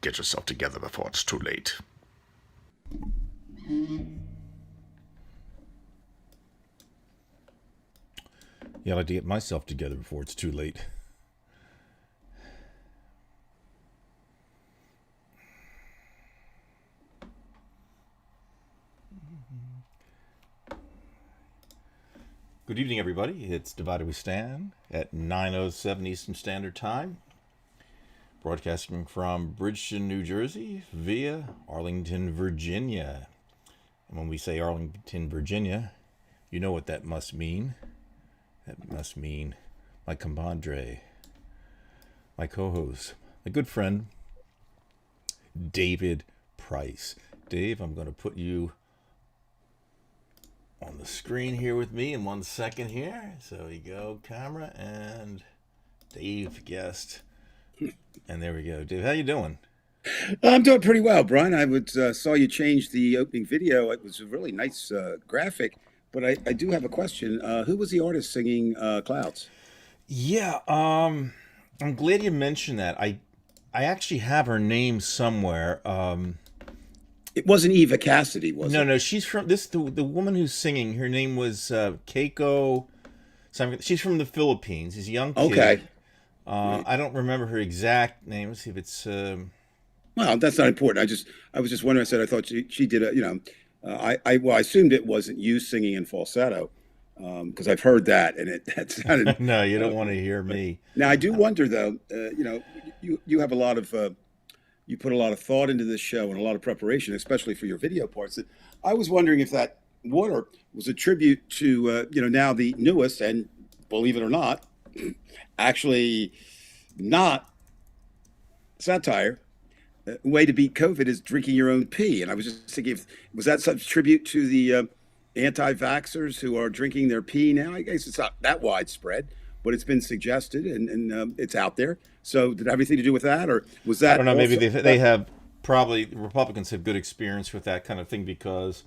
get yourself together before it's too late. Yeah, I like to get myself together before it's too late. Good evening, everybody. It's Divided We Stand at 9:07 Eastern Standard Time, broadcasting from Bridgeton, New Jersey, via Arlington, Virginia. And when we say Arlington, Virginia, you know what that must mean. That must mean my compadre, my co-host, my good friend, David Price. Dave, I'm going to put you on the screen here with me in 1 second here. So we go, camera, and Dave guest. And there we go. Dave, how you doing? I'm doing pretty well, Brian. Saw you change the opening video. It was a really nice graphic, but I do have a question. Who was the artist singing Clouds? Yeah, I'm glad you mentioned that. I actually have her name somewhere. It wasn't Eva Cassidy, was it? No, she's from the woman who's singing. Her name was Keiko. She's from the Philippines. She's a young kid. Okay. I don't remember her exact name. Let's see if it's. Well, that's not important. I was just wondering. I thought she did a, I assumed it wasn't you singing in falsetto, because I've heard that, and that sounded. No, you don't want to hear me. Now I do wonder though. You have a lot of. You put a lot of thought into this show and a lot of preparation, especially for your video parts. That I was wondering if that water was a tribute to, now the newest and, believe it or not, actually not satire. Way to beat COVID is drinking your own pee. And I was just thinking, was that some tribute to the anti-vaxxers who are drinking their pee now? I guess it's not that widespread, but it's been suggested and it's out there. So did it have anything to do with that, or was that? I don't know. Maybe they have probably Republicans have good experience with that kind of thing because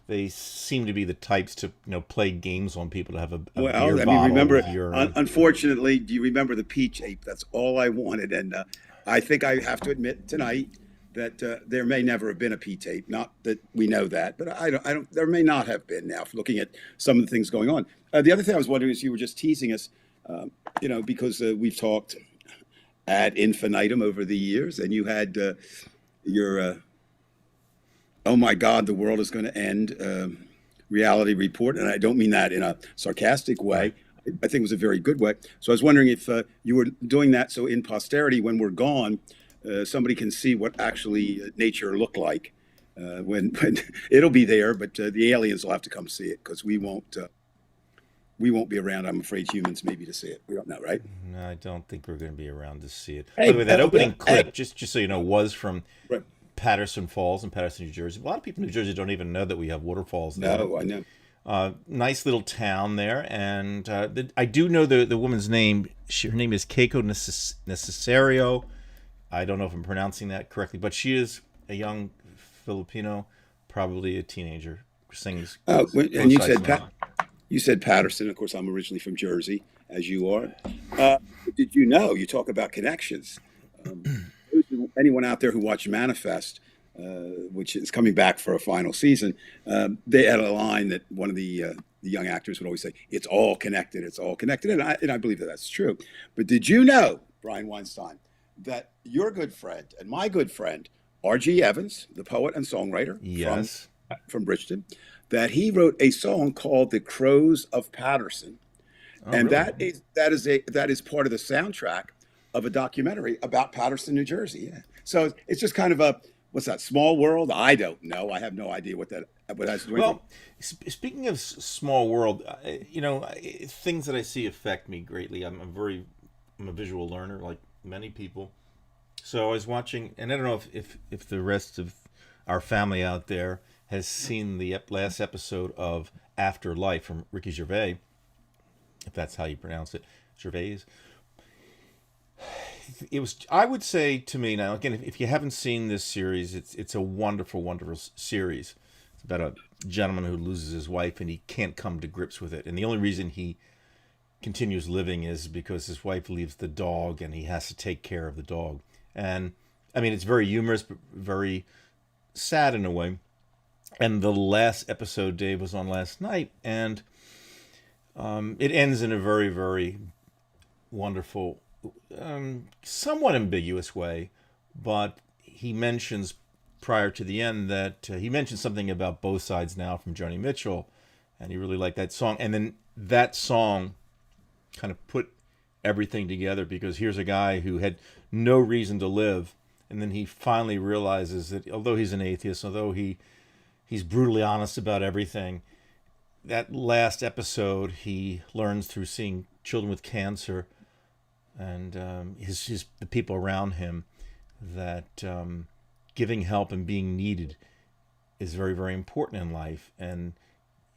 they seem to be the types to play games on people to have a beer bottle. Remember, unfortunately, do you remember the peach ape? That's all I wanted, and I think I have to admit tonight that there may never have been a P tape. Not that we know that, but I don't. There may not have been. Now, looking at some of the things going on, the other thing I was wondering is you were just teasing us, because we've talked ad infinitum over the years, and you had your "Oh my God, the world is going to end" reality report, and I don't mean that in a sarcastic way. I think it was a very good way. So I was wondering if you were doing that so in posterity, when we're gone, somebody can see what actually nature looked like. When it'll be there, but the aliens will have to come see it because we won't be around. I'm afraid humans maybe to see it. We don't know, right? No, I don't think we're going to be around to see it. Hey, By the way, that opening clip, hey. just so you know, was from Right. Patterson Falls in Patterson, New Jersey. A lot of people in New Jersey don't even know that we have waterfalls there. No, I know. Nice little town there, and I do know the woman's name. Her name is Keiko Necesario. I don't know if I'm pronouncing that correctly, but she is a young Filipino, probably a teenager, sings. Oh, and you said now. Patterson. Of course, I'm originally from Jersey, as you are. Did you know? You talk about connections. Anyone out there who watched Manifest, which is coming back for a final season, they had a line that one of the young actors would always say, "It's all connected. It's all connected," and I believe that that's true. But did you know, Brian Weinstein, that your good friend and my good friend R.G. Evans, the poet and songwriter, Yes. from Bridgeton, that he wrote a song called "The Crows of Patterson," and Really? that is part of the soundtrack of a documentary about Patterson, New Jersey. Yeah. So it's just kind of a, what's that, small world? I don't know. I have no idea what has to do with. Well, speaking of small world, things that I see affect me greatly. I'm a visual learner, like many people. So I was watching, and I don't know if the rest of our family out there has seen the last episode of Afterlife from Ricky Gervais, if that's how you pronounce it, Gervais. It was, I would say to me now, again, if you haven't seen this series, it's a wonderful, wonderful series. It's about a gentleman who loses his wife and he can't come to grips with it. And the only reason he continues living is because his wife leaves the dog and he has to take care of the dog. And I mean, it's very humorous, but very sad in a way. And the last episode Dave was on last night, and it ends in a very, very wonderful, somewhat ambiguous way. But he mentions prior to the end that he mentioned something about Both Sides Now from Joni Mitchell, and he really liked that song. And then that song kind of put everything together, because here's a guy who had no reason to live, and then he finally realizes that although he's an atheist, although he's brutally honest about everything, that last episode he learns through seeing children with cancer and the people around him that giving help and being needed is very, very important in life. And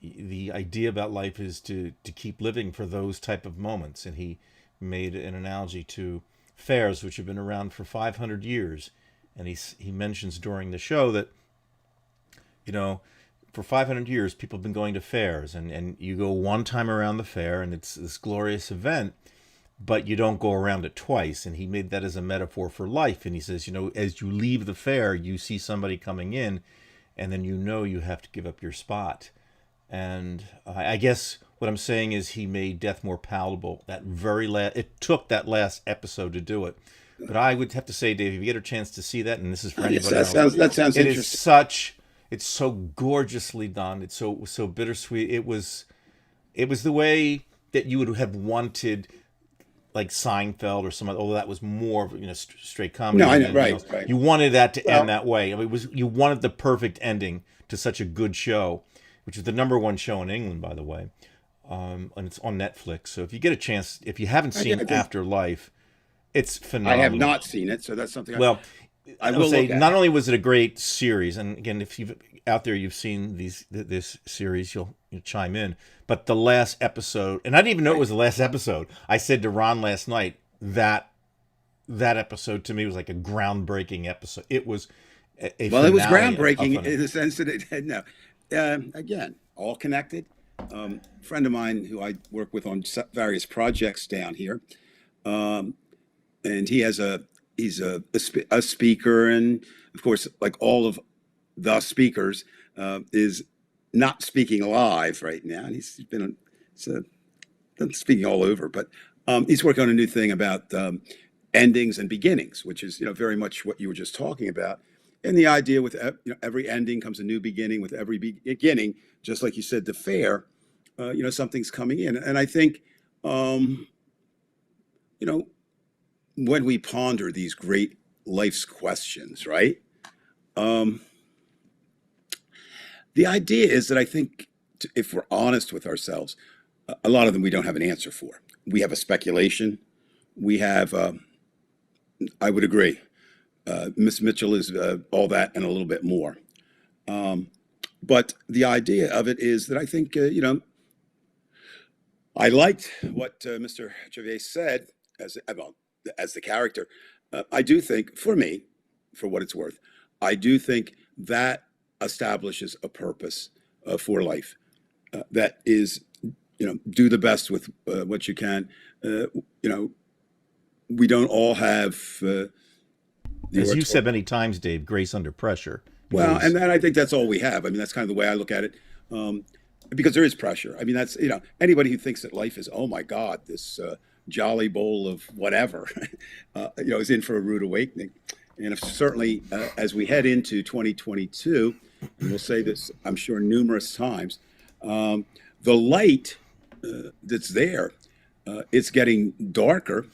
the idea about life is to keep living for those type of moments. And he made an analogy to fairs, which have been around for 500 years. And he mentions during the show that, for 500 years, people have been going to fairs, and you go one time around the fair, and it's this glorious event, but you don't go around it twice. And he made that as a metaphor for life. And he says, as you leave the fair, you see somebody coming in, and then you have to give up your spot. And I guess what I'm saying is he made death more palatable. It took that last episode to do it. But I would have to say, Dave, if you get a chance to see that, and this is for anybody else, that sounds it interesting. it's so gorgeously done. It's so bittersweet. It was the way that you would have wanted, like Seinfeld or some other, although that was more of straight comedy. No, I know, right. You wanted that to end that way. I mean, you wanted the perfect ending to such a good show, which is the #1 show in England, by the way, and it's on Netflix. So if you get a chance, if you haven't seen Afterlife, it's phenomenal. I have not seen it, so that's something. I will say, not only was it a great series, and again, if you've out there, you've seen this series, you'll chime in. But the last episode, and I didn't even know it was the last episode. I said to Ron last night that episode to me was like a groundbreaking episode. It was it was groundbreaking in the sense that again, all connected. Friend of mine who I work with on various projects down here, and he's a speaker, and of course, like all of the speakers, is not speaking live right now. And he's been speaking all over, but he's working on a new thing about endings and beginnings, which is very much what you were just talking about. And the idea with every ending comes a new beginning. With every beginning, just like you said, the fair, something's coming in. And I think, when we ponder these great life's questions, right? The idea is that I think if we're honest with ourselves, a lot of them we don't have an answer for. We have a speculation. We have, I would agree, Miss Mitchell is all that and a little bit more. But the idea of it is that I think, I liked what Mr. Gervais said as the character. I do think, for me, for what it's worth, I do think that establishes a purpose for life. That is, do the best with what you can. We don't all have. As you said many times, Dave, grace under pressure. Well, and I think that's all we have. I mean, that's kind of the way I look at it. Because there is pressure. I mean, that's, anybody who thinks that life is, oh my God, this jolly bowl of whatever, is in for a rude awakening. And if certainly as we head into 2022, and we'll say this, I'm sure, numerous times, the light that's there, it's getting darker.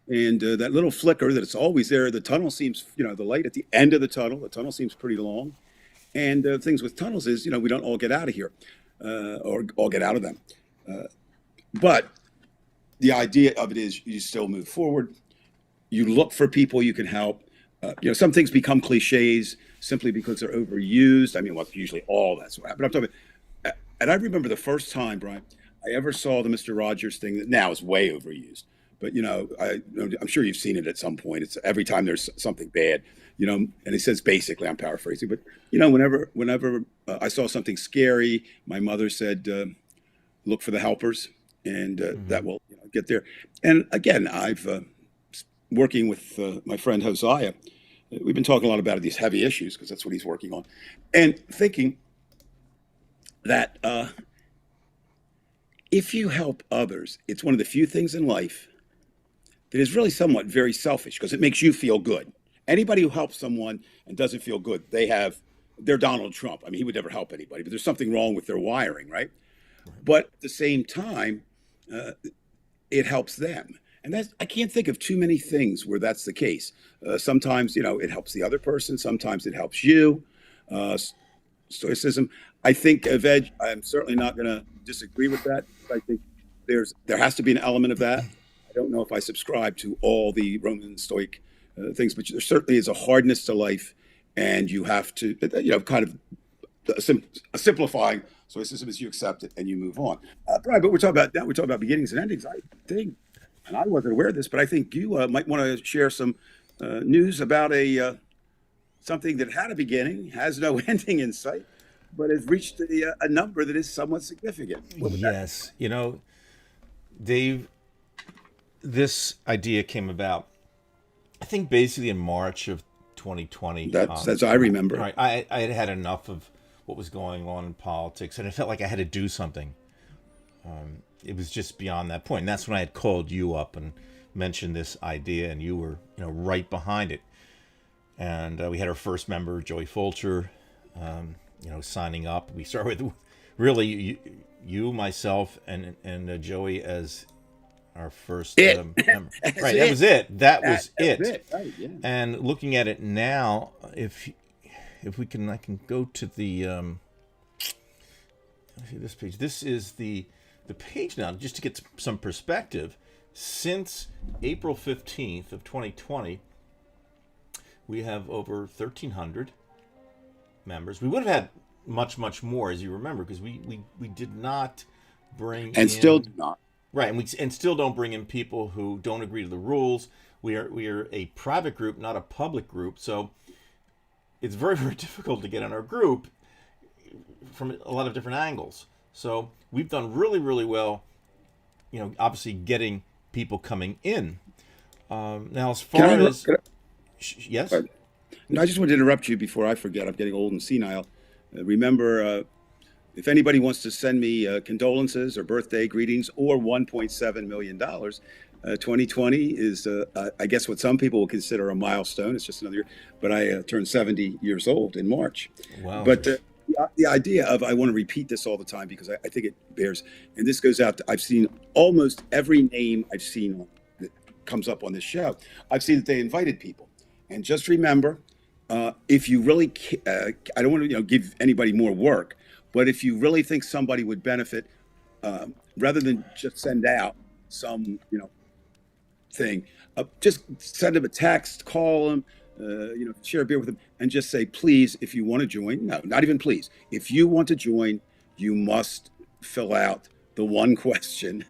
And that little flicker that it's always there, the tunnel seems, the light at the end of the tunnel seems pretty long. And things with tunnels is, we don't all get out of here or all get out of them. But the idea of it is you still move forward. You look for people you can help. Some things become cliches simply because they're overused. I mean, usually all that's what happened. I'm talking about, and I remember the first time, Brian, I ever saw the Mr. Rogers thing that now is way overused. But, I'm sure you've seen it at some point. It's every time there's something bad, and he says, basically, I'm paraphrasing, but, whenever I saw something scary, my mother said, look for the helpers, and that will get there. And again, I've working with my friend Hosea, we've been talking a lot about these heavy issues because that's what he's working on, and thinking that if you help others, it's one of the few things in life that is really somewhat very selfish because it makes you feel good. Anybody who helps someone and doesn't feel good, they're Donald Trump. I mean, he would never help anybody, but there's something wrong with their wiring, right? But at the same time, uh, it helps them. And I can't think of too many things where that's the case. Sometimes, it helps the other person. Sometimes it helps you. Uh, Stoicism. I think, Veg, I'm certainly not going to disagree with that. I think there has to be an element of that. I don't know if I subscribe to all the Roman Stoic things, but there certainly is a hardness to life, and you have to, kind of simplifying Stoicism is you accept it and you move on. Brian, but we're talking about now. We're talking about beginnings and endings. I think, and I wasn't aware of this, but I think you might want to share some news about something that had a beginning, has no ending in sight, but has reached a number that is somewhat significant. Yes. Dave, this idea came about, I think, basically in March of 2020. That's I remember. Right. I had had enough of what was going on in politics, and it felt like I had to do something. It was just beyond that point. And that's when I had called you up and mentioned this idea, and you were, right behind it. And we had our first member, Joey Fulcher, signing up. We started with really you, myself, and Joey as our first member. Right, that was it. That was it. Right, yeah. And looking at it now, if we can, I can go to the see this page. This is the page now, just to get some perspective. Since April 15th of 2020, we have over 1,300 members. We would have had much more, as you remember, because we did not bring and still do not. Right, and still don't bring in people who don't agree to the rules. We are a private group, not a public group, so it's very, very difficult to get in our group from a lot of different angles. So we've done really, really well, obviously getting people coming in. Now, as far as... Yes? No, I just wanted to interrupt you before I forget. I'm getting old and senile. Remember, if anybody wants to send me condolences or birthday greetings or $1.7 million, 2020 is, I guess, what some people will consider a milestone. It's just another year. But I turned 70 years old in March. Wow. But the idea of, I want to repeat this all the time because I think it bears, and this goes out to, I've seen almost every name I've seen that comes up on this show. I've seen that they invited people. And just remember, if you really, I don't want to give anybody more work, but if you really think somebody would benefit, rather than just send out some, thing, just send them a text, call them, share a beer with them, and just say, please, if you want to join, no, not even please, if you want to join, you must fill out the one question.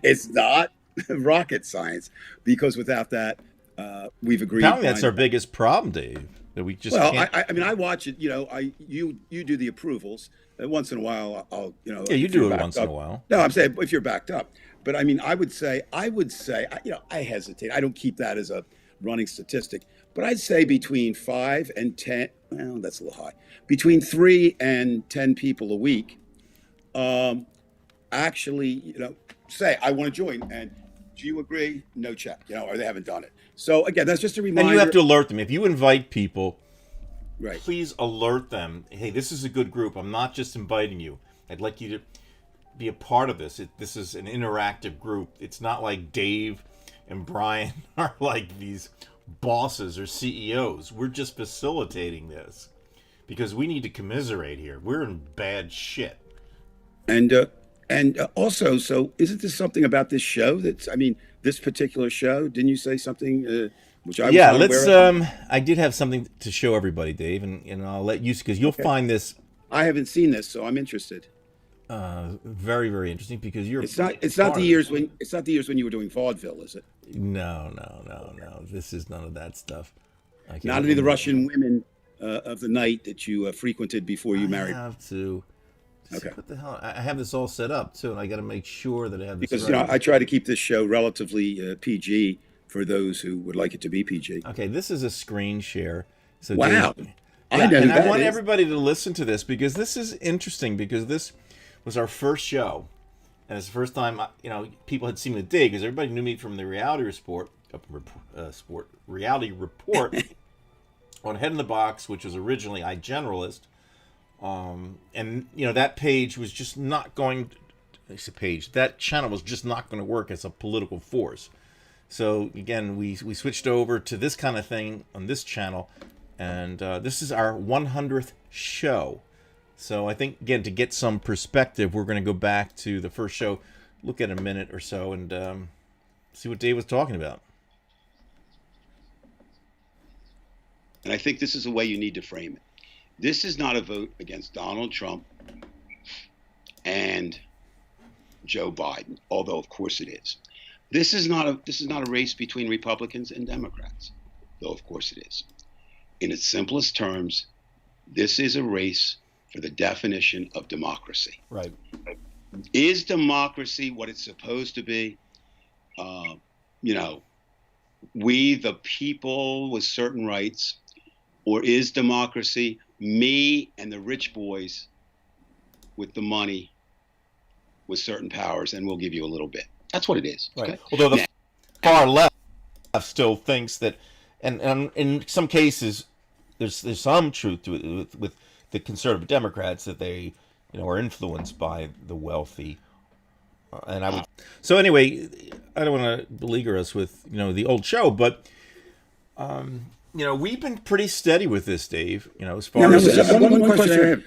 It's not rocket science, because without that, we've agreed. Apparently that's our biggest problem, Dave. That we just can't... I mean, I watch it. You do the approvals. Once in a while, I'll Yeah, you do it once in a while. No, I'm saying if you're backed up. But I mean, I would say, I hesitate. I don't keep that as a running statistic. But I'd say between 5 and 10. Well, that's a little high. Between 3 and 10 people a week. Actually, say I want to join, and do you agree? No check. Or they haven't done it. So again, that's just a reminder. And you have to alert them. If you invite people, right, please alert them. Hey, this is a good group. I'm not just inviting you. I'd like you to be a part of this. This is an interactive group. It's not like Dave and Brian are like these bosses or CEOs. We're just facilitating this because we need to commiserate here. We're in bad shit. And also, so isn't this something about this show this particular show? Didn't you say something which I was not aware of? I did have something to show everybody, Dave, and I'll let you, because you'll find this. I haven't seen this, so I'm interested. Very, very interesting, because you're. It's not the years when you were doing vaudeville, is it? No. This is none of that stuff. Not any of the Russian women of the night that you frequented before you married. I have to. Okay. What the hell? I have this all set up too, and I got to make sure that I have this. Because right. I try to keep this show relatively PG for those who would like it to be PG. Okay, this is a screen share. So Wow. Dave, I know who and I that want is. everybody to listen to this because this is interesting because this was our first show. And it's the first time, people had seen me today because everybody knew me from the reality report on Head in the Box, which was originally iGeneralist. And, that page was just not going, that channel was just not going to work as a political force. So, again, we switched over to this kind of thing on this channel. And this is our 100th show. So I think, again, to get some perspective, we're going to go back to the first show, look at a minute or so, and see what Dave was talking about. And I think this is the way you need to frame it. This is not a vote against Donald Trump and Joe Biden, although of course it is. This is not a race between Republicans and Democrats, though of course it is. In its simplest terms, this is a race for the definition of democracy. Right. Is democracy what it's supposed to be? We the people with certain rights, or is democracy me and the rich boys with the money with certain powers, and we'll give you a little bit. That's what it is. Right. Okay? Although the far left still thinks that, and in some cases, there's some truth to it with the conservative Democrats that they, are influenced by the wealthy. And I would. So anyway, I don't want to beleaguer us with the old show, but we've been pretty steady with this, Dave. As far as one question I have.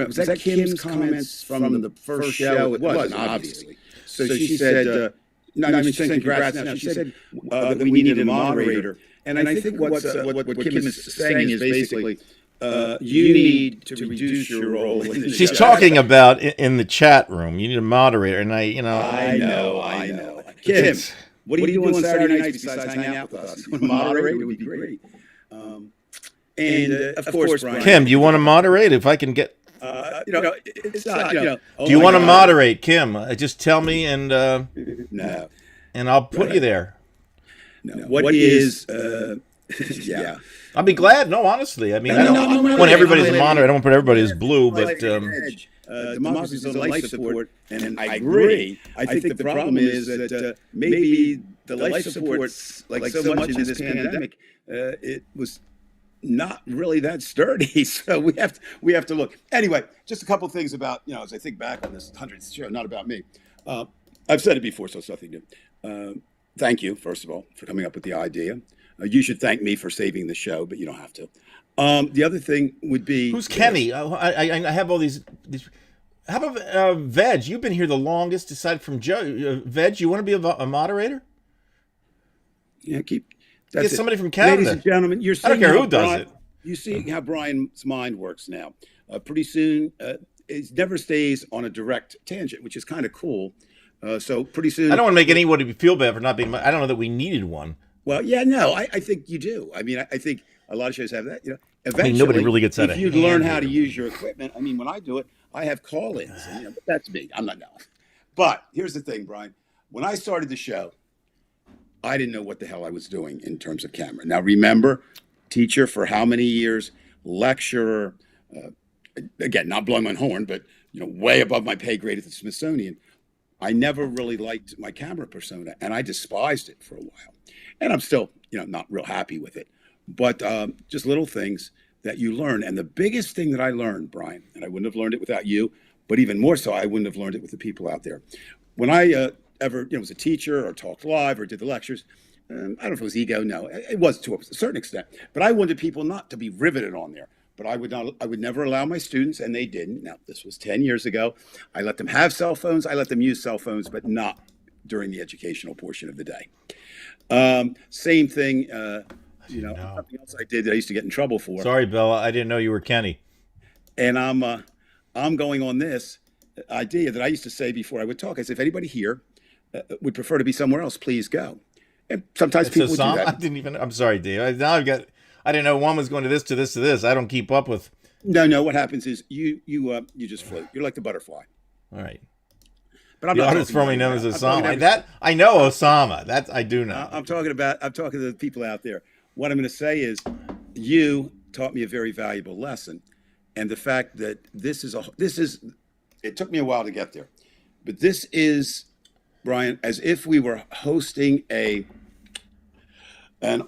Was that Kim's comments from the first show? It wasn't, obviously. So she said, she's saying congrats now. She said that we needed a moderator. And I think what Kim is saying is basically, you need to reduce your role in the she's show. talking about in the chat room. You need a moderator, and I know. Kim, what do you do on Saturday nights besides hang out with us? A moderator would be great. And of course, Brian. Kim, do you want to moderate? If I can get, it's not. do you want to moderate, Kim? Just tell me, and no, and I'll put you there. No. What is? Yeah. I'll be glad. No, honestly, I mean, I don't want everybody as a moderator. I don't want to put everybody as blue, but democracy is a life support, and I agree. I think the problem is that maybe the life supports, like so much in this pandemic, it was not really that sturdy. So we have to look. Anyway, just a couple of things about as I think back on this 100th show, not about me. I've said it before, so it's nothing new. Thank you, first of all, for coming up with the idea. You should thank me for saving the show, but you don't have to. The other thing would be... Who's Kenny? I have all these... How about Veg? You've been here the longest, aside from Joe. Veg, you want to be a moderator? Yeah, get somebody from Canada. Ladies and gentlemen, you're seeing I don't care who does it. You see how Brian's mind works now. Pretty soon, it never stays on a direct tangent, which is kind of cool. So pretty soon... I don't want to make anybody feel bad for not being... I don't know that we needed one. Well, yeah, no, I think you do. I mean, I think a lot of shows have that. Eventually, nobody really gets out of hand. If you learn how to use your equipment, I mean, when I do it, I have call-ins. And, but that's me. I'm not now. But here's the thing, Brian. When I started the show, I didn't know what the hell I was doing in terms of camera. Now, remember, teacher for how many years, lecturer, again, not blowing my horn, but way above my pay grade at the Smithsonian. I never really liked my camera persona, and I despised it for a while. And I'm still, not real happy with it. But just little things that you learn. And the biggest thing that I learned, Brian, and I wouldn't have learned it without you, but even more so, I wouldn't have learned it with the people out there. When I ever, was a teacher or talked live or did the lectures, I don't know if it was ego. No, it was to a certain extent. But I wanted people not to be riveted on there. But I would never allow my students, and they didn't. Now, this was 10 years ago. I let them have cell phones. I let them use cell phones, but not during the educational portion of the day. Same thing, something else I did that I used to get in trouble for. Sorry, Bella, I didn't know you were Kenny. And I'm going on this idea that I used to say before I would talk. I said, if anybody here would prefer to be somewhere else, please go. And sometimes people would do that. I'm sorry, Dave. I didn't know one was going to this, to this, to this. I don't keep up with. No. What happens is you just float. You're like the butterfly. All right. But I'm The not artist talking formerly about known as you. I'm talking Osama. about, That I know Osama. That I do know. I'm talking to the people out there. What I'm going to say is, you taught me a very valuable lesson, and the fact that this is. It took me a while to get there, but this is, Brian, as if we were hosting an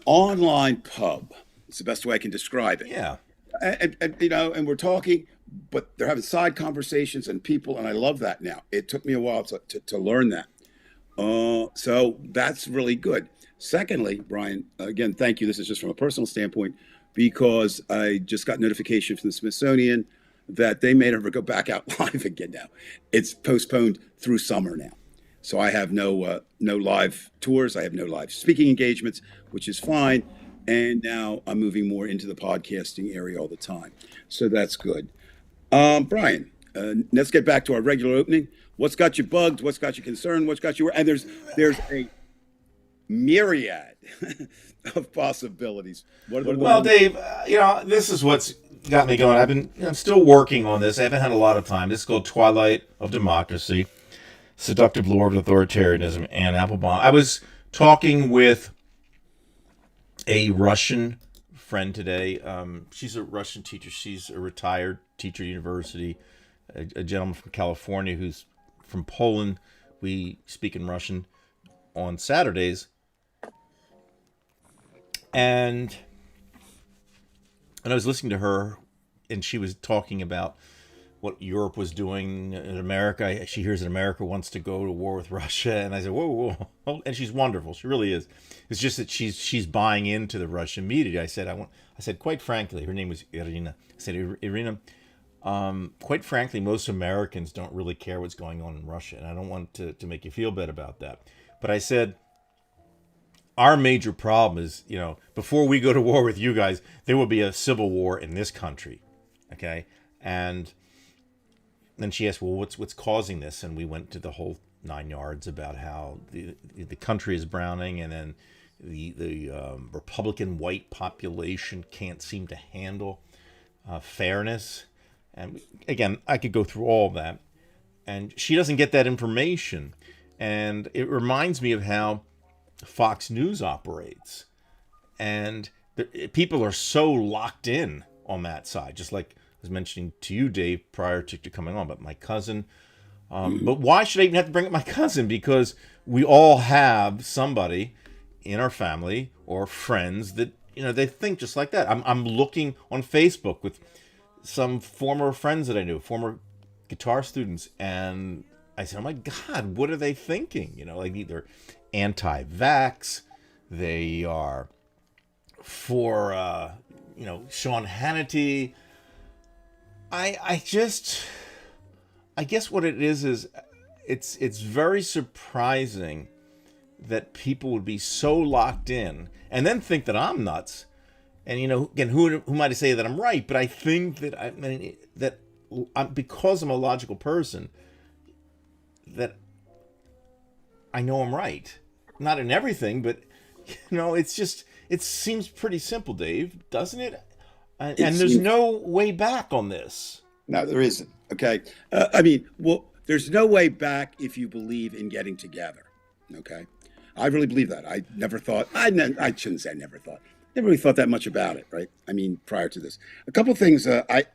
online pub. It's the best way I can describe it. Yeah. And we're talking, but they're having side conversations and people, and I love that now. It took me a while to learn that. So that's really good. Secondly, Brian, again, thank you. This is just from a personal standpoint, because I just got notification from the Smithsonian that they may never go back out live again now. It's postponed through summer now. So I have no live tours. I have no live speaking engagements, which is fine. And now I'm moving more into the podcasting area all the time. So that's good. Brian, let's get back to our regular opening. What's got you bugged? What's got you concerned? What's got you? And there's a myriad of possibilities. What are the Well, Dave, this is what's got me going. I'm still working on this. I haven't had a lot of time. This is called Twilight of Democracy, Seductive Lure of Authoritarianism, and Applebaum. I was talking with a Russian friend today. She's a Russian teacher. She's a retired teacher at university. A gentleman from California who's from Poland. We speak in Russian on Saturdays. And I was listening to her, and she was talking about what Europe was doing in America. She hears that America wants to go to war with Russia, and I said, "Whoa, whoa!" And she's wonderful. She really is. It's just that she's buying into the Russian media. I said, quite frankly, her name was Irina. I said, Irina, quite frankly, most Americans don't really care what's going on in Russia, and I don't want to make you feel bad about that. But I said, our major problem is, before we go to war with you guys, there will be a civil war in this country, okay? And then she asked, well, what's causing this? And we went to the whole 9 yards about how the country is browning, and then the Republican white population can't seem to handle fairness. And again, I could go through all that. And she doesn't get that information. And it reminds me of how Fox News operates. And people are so locked in on that side, just like I was mentioning to you, Dave, prior to coming on, but my cousin. But why should I even have to bring up my cousin? Because we all have somebody in our family or friends that, they think just like that. I'm looking on Facebook with some former friends that I knew, former guitar students, and I said, oh my God, what are they thinking? Like either anti-vax, they are for, Sean Hannity. I guess what it is it's very surprising that people would be so locked in and then think that I'm nuts. And again, who might I say that I'm right? But I think that because I'm a logical person, that I know I'm right. Not in everything, but it seems pretty simple, Dave, doesn't it? And there's no way back on this. No, there isn't. Okay. There's no way back if you believe in getting together. Okay. I really believe that. I never thought, I shouldn't say I never thought. Never really thought that much about it, right? Prior to this. A couple of things I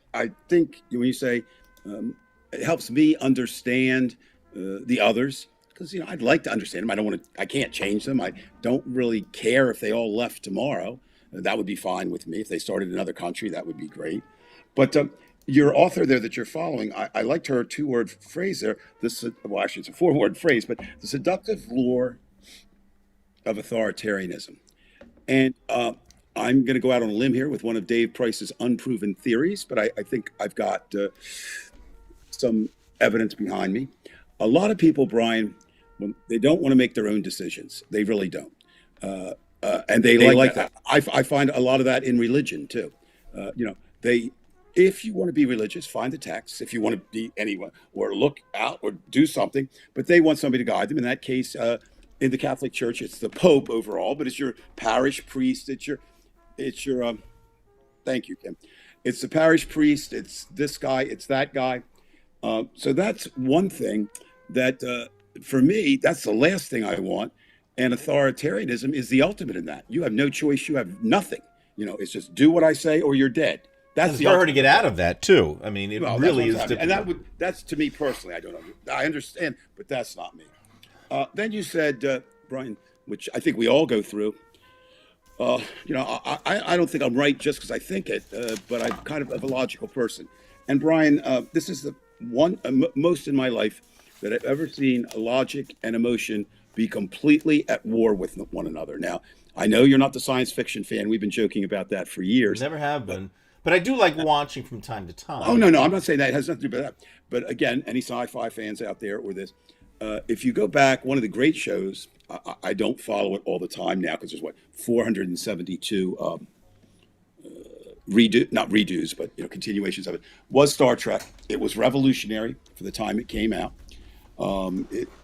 think when you say it helps me understand the others, because, I'd like to understand them. I can't change them. I don't really care if they all left tomorrow. That would be fine with me. If they started another country, that would be great. But your author there that you're following, I liked her 2-word phrase there. Actually, it's a 4-word phrase, but the seductive lure of authoritarianism. And I'm going to go out on a limb here with one of Dave Price's unproven theories, but I think I've got some evidence behind me. A lot of people, Brian, they don't want to make their own decisions. They really don't. And they like that. I find a lot of that in religion too. If you want to be religious, find the text. If you want to be anyone or look out or do something, but they want somebody to guide them. In that case, in the Catholic Church, it's the Pope overall, but it's your parish priest. It's your thank you, Kim. It's the parish priest. It's this guy. It's that guy. So that's one thing. that for me, that's the last thing I want. And authoritarianism is the ultimate in that. You have no choice. You have nothing. It's just do what I say or you're dead. And That's it's the very hard to ultimate. get out of that too. I mean, it Well, that's what really I'm is saying. difficult. And that's to me personally. I don't know. I understand, but that's not me. Then you said, Brian, which I think we all go through. I don't think I'm right just because I think it, but I'm kind of a logical person. And Brian, this is the one most in my life that I've ever seen logic and emotion be completely at war with one another. Now, I know you're not the science fiction fan. We've been joking about that for years. Never have been, but I do like watching from time to Oh time. no, I'm not saying that. It has nothing to do with that. But again, any sci-fi fans out there or this, if you go back, one of the great shows. I don't follow it all the time now because there's 472 not redos, but continuations of it. Was Star Trek. It was revolutionary for the time it came out.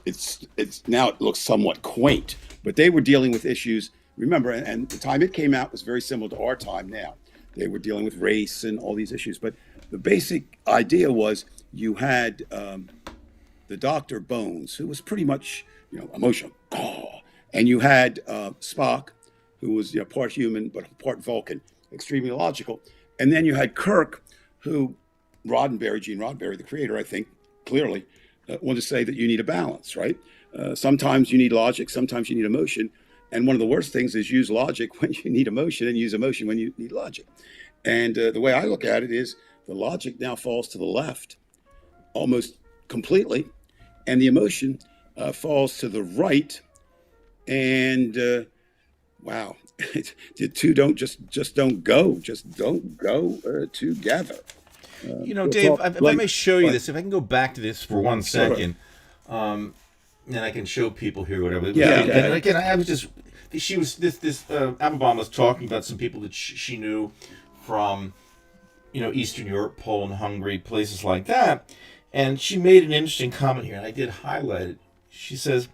It's now it looks somewhat quaint, but they were dealing with issues. Remember, and the time it came out was very similar to our time now. They were dealing with race and all these issues, but the basic idea was you had the Doctor Bones, who was pretty much emotional, and you had Spock, who was part human but part Vulcan, extremely logical, and then you had Kirk, who Gene Roddenberry, the creator, I think clearly wanted to say that you need a balance, right? Sometimes you need logic, sometimes you need emotion, and one of the worst things is use logic when you need emotion and use emotion when you need logic. And the way I look at it is the logic now falls to the left almost completely, and the emotion falls to the right. And wow, the two don't just don't go together. Dave, if I may show you this, if I can go back to this for 1 second, and I can show people here whatever. Yeah. And again, I was just she was this Applebaum was talking about some people that she knew from Eastern Europe, Poland, Hungary, places like that, and she made an interesting comment here, and I did highlight it. She says,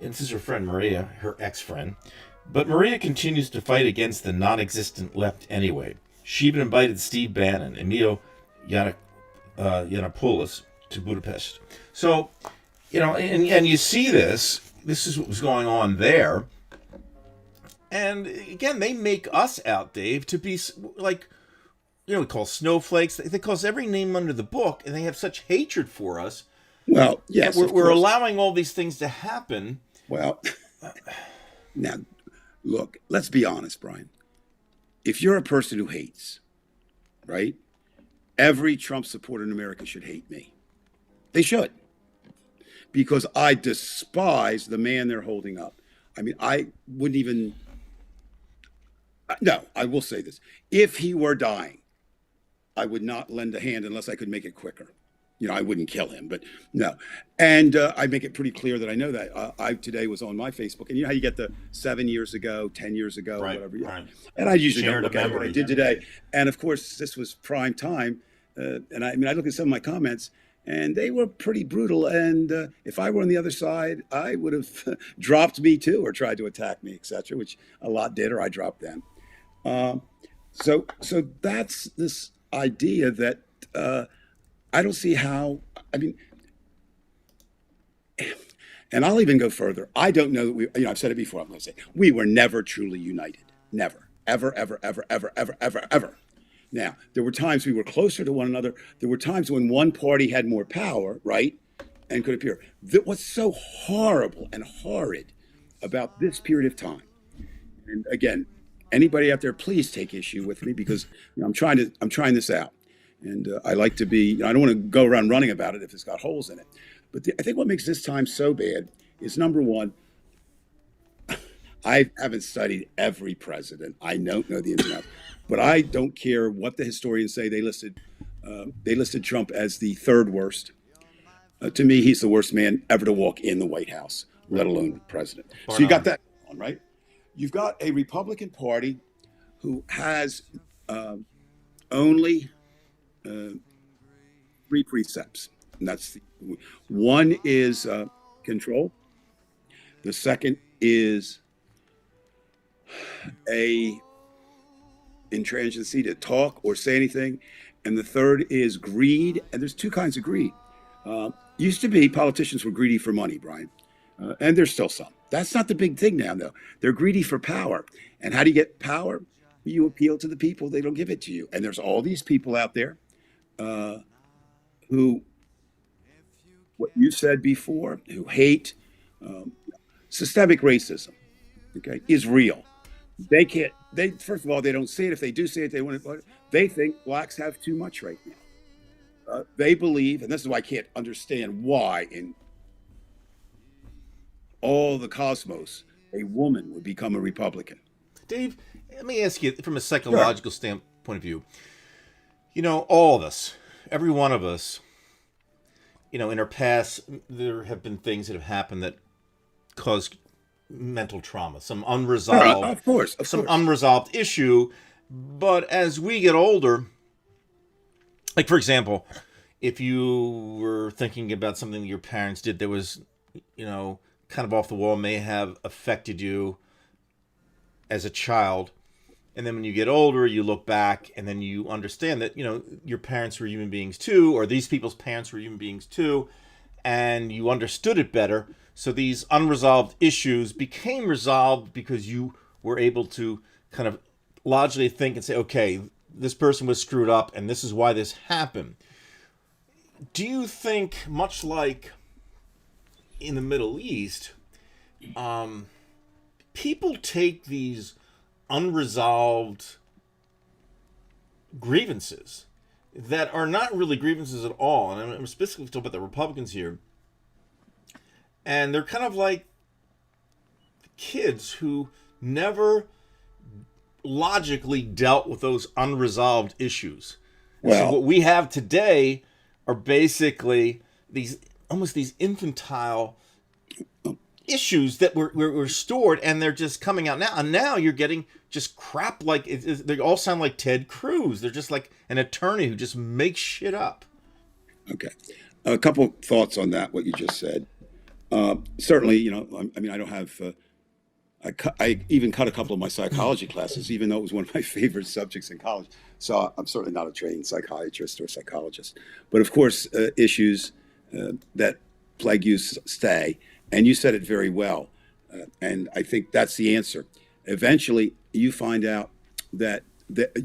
and this is her friend Maria, her ex-friend, but Maria continues to fight against the non-existent left anyway. She even invited Steve Bannon, Emilio Yiannopoulos to Budapest. So, and you see this is what was going on there. And again, they make us out, Dave, to be like, we call snowflakes. They call us every name under the book, and they have such hatred for us. Well, yes, we're allowing all these things to happen. Well, now, look, let's be honest, Brian. If you're a person who hates, right, every Trump supporter in America should hate me. They should. Because I despise the man they're holding up. I mean, I wouldn't even... No, I will say this. If he were dying, I would not lend a hand unless I could make it quicker. I wouldn't kill him, but no. And I make it pretty clear that I know that. I today was on my Facebook, and you know how you get the 7 years ago, 10 years ago, right, whatever. Right. And I usually Shared don't look at what I did today. And of course, this was prime time. And I look at some of my comments, and they were pretty brutal. And if I were on the other side, I would have dropped me too, or tried to attack me, etc., which a lot did, or I dropped them. So that's this idea that I don't see how, and I'll even go further. I don't know that we, I've said it before, I'm going to say, we were never truly united. Never, ever, ever, ever, ever, ever, ever, ever. Now, there were times we were closer to one another. There were times when one party had more power, right, and could appear. What's so horrible and horrid about this period of time, and again, anybody out there, please take issue with me because I'm trying this out. And I like to be, I don't want to go around running about it if it's got holes in it. But I think what makes this time so bad is, number one, I haven't studied every president. I don't know the ins and outs. But I don't care what the historians say. They listed Trump as the third worst. To me, he's the worst man ever to walk in the White House, let alone president. So you got that on, right? You've got a Republican Party who has only... three precepts, and that's one is control. The second is a intransigency to talk or say anything, and the third is greed. And there's two kinds of greed. used to be politicians were greedy for money, Brian, and there's still some. That's not the big thing now, though. They're greedy for power. And how do you get power? You appeal to the people, they don't give it to you. And there's all these people out there uh, who, what you said before, who hate um, systemic racism, okay, is real. They can't, they, first of all, they don't see it. If they do see it, they want to, they think blacks have too much right now. They believe, and this is why I can't understand why in all the cosmos a woman would become a Republican. Dave, let me ask you from a Sure. psychological standpoint of view. All of us, every one of us, in our past, there have been things that have happened that cause mental trauma, Sure, of course, of some course. unresolved issue. But as we get older, like for example, if you were thinking about something that your parents did that was, kind of off the wall, may have affected you as a child, and then when you get older, you look back and then you understand that, your parents were human beings too, or these people's parents were human beings too, and you understood it better. So these unresolved issues became resolved because you were able to kind of logically think and say, okay, this person was screwed up and this is why this happened. Do you think, much like in the Middle East, people take these unresolved grievances that are not really grievances at all, and I'm specifically talking about the Republicans here, and they're kind of like kids who never logically dealt with those unresolved issues. And so Well, what we have today are basically these almost these infantile issues that were stored, and they're just coming out now. And now you're getting just crap like they all sound like Ted Cruz. They're just like an attorney who just makes shit up. okay. A couple thoughts on that, what you just said. Certainly, I mean, I don't have, I even cut a couple of my psychology classes, even though it was one of my favorite subjects in college. So I'm certainly not a trained psychiatrist or psychologist. But of course, issues that plague you stay. And you said it very well. And I think that's the answer. Eventually, you find out that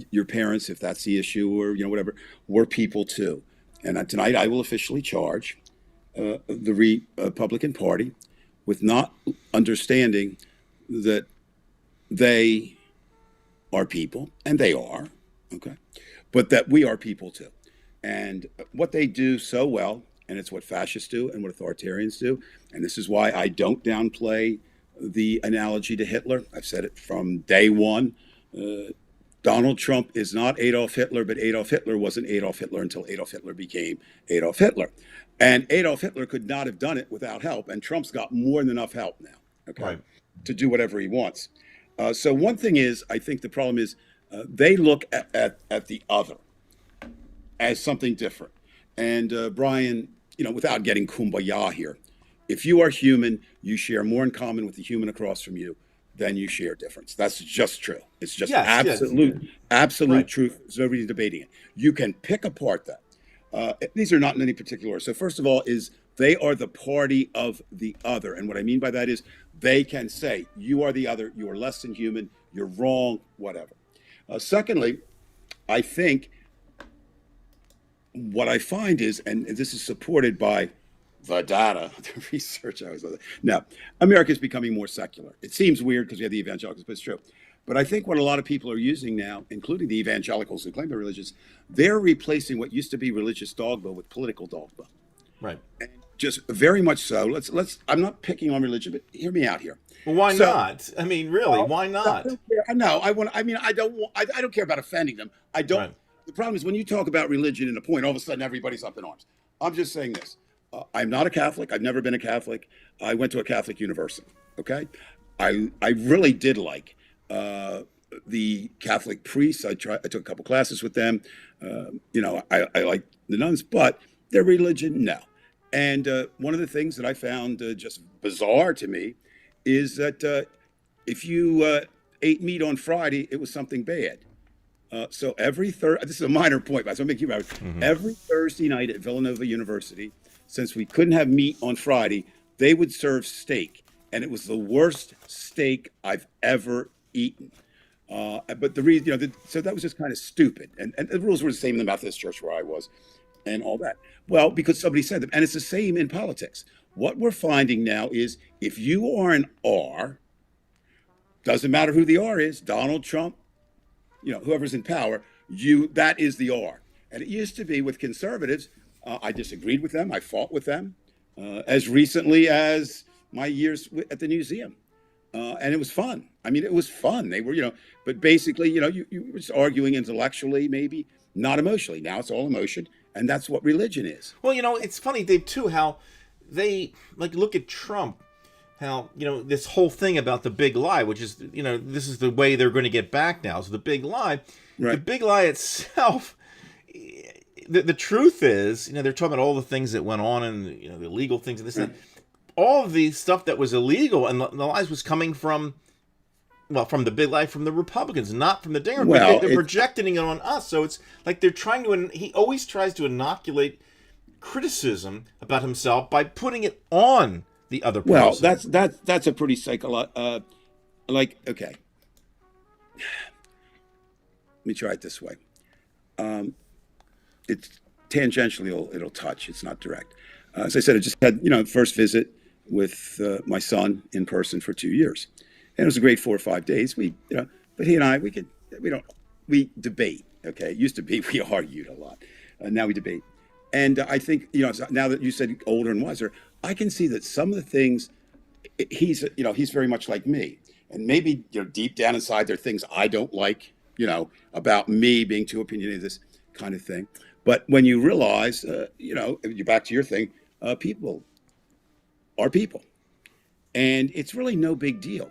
your parents, if that's the issue or, whatever, were people too. And tonight I will officially charge the Republican Party with not understanding that they are people, and they are, okay, but that we are people too. And what they do so well, and it's what fascists do and what authoritarians do, and this is why I don't downplay the analogy to Hitler. I've said it from day one. Donald Trump is not Adolf Hitler, but Adolf Hitler wasn't Adolf Hitler until Adolf Hitler became Adolf Hitler. And Adolf Hitler could not have done it without help, and Trump's got more than enough help now, okay, Right. to do whatever he wants. So one thing is, I think the problem is they look at the other as something different. And Brian, without getting kumbaya here, if you are human, you share more in common with the human across from you than you share difference. That's just true. It's just Yes. Yes. absolute Right. truth. There's no reason debating it. You can pick apart that. These are not in any particular order. So first of all, is they are the party of the other, and what I mean by that is they can say you are the other, you are less than human, you're wrong, whatever. Secondly, I think what I find is, and this is supported by the data, the research. I was now America is becoming more secular. It seems weird because we have the evangelicals, but it's true. But I think what a lot of people are using now, including the evangelicals who claim they're religious, they're replacing what used to be religious dogma with political dogma. Right. And just very much so. Let's. I'm not picking on religion, but hear me out here. Well, why So, not? I mean, really, why I not? don't care. No, I want. I mean, I don't. I don't care about offending them. I don't. Right. The problem is when you talk about religion in a point, all of a sudden everybody's up in arms. I'm just saying this. I'm not a Catholic. I've never been a Catholic. I went to a Catholic university. Okay, I really did like the Catholic priests. I took a couple classes with them. I like the nuns, but their religion, no. And one of the things that I found just bizarre to me is that if you ate meat on Friday, it was something bad. So every this is a minor point, but I want to make you remember. Hmm. Every Thursday night at Villanova University, since we couldn't have meat on Friday, they would serve steak, and it was the worst steak I've ever eaten. But the reason, so that was just kind of stupid. And the rules were the same in the Methodist church where I was and all that. Well, because somebody said them. And it's the same in politics. What we're finding now is if you are an R, doesn't matter who the R is, Donald Trump, whoever's in power, that is the R. And it used to be with conservatives, I disagreed with them. I fought with them as recently as my years at the museum. And it was fun. I mean, it was fun. They were, but basically, you were just arguing intellectually, maybe not emotionally. Now it's all emotion. And that's what religion is. Well, it's funny, Dave, too, how they look at Trump, how, this whole thing about the big lie, which is, this is the way they're going to get back now. So the big lie, right. The big lie itself, the truth is, they're talking about all the things that went on and, the illegal things and this and that. All of the stuff that was illegal and the lies was coming from the big lie from the Republicans, not from the Democrats. Well, they're projecting it on us. So it's like they're trying to, he always tries to inoculate criticism about himself by putting it on the other person. Well, that's a pretty psychological, okay. Let me try it this way. It's tangentially, it'll touch. It's not direct. As I said, I just had, first visit with my son in person for 2 years. And it was a great 4 or 5 days. But he and I, we debate, okay? It used to be, we argued a lot. Now we debate. And I think, now that you said older and wiser, I can see that some of the things, he's very much like me. And maybe, deep down inside, there are things I don't like, about me being too opinionated, this kind of thing. But when you realize, you're back to your thing, people are people. And it's really no big deal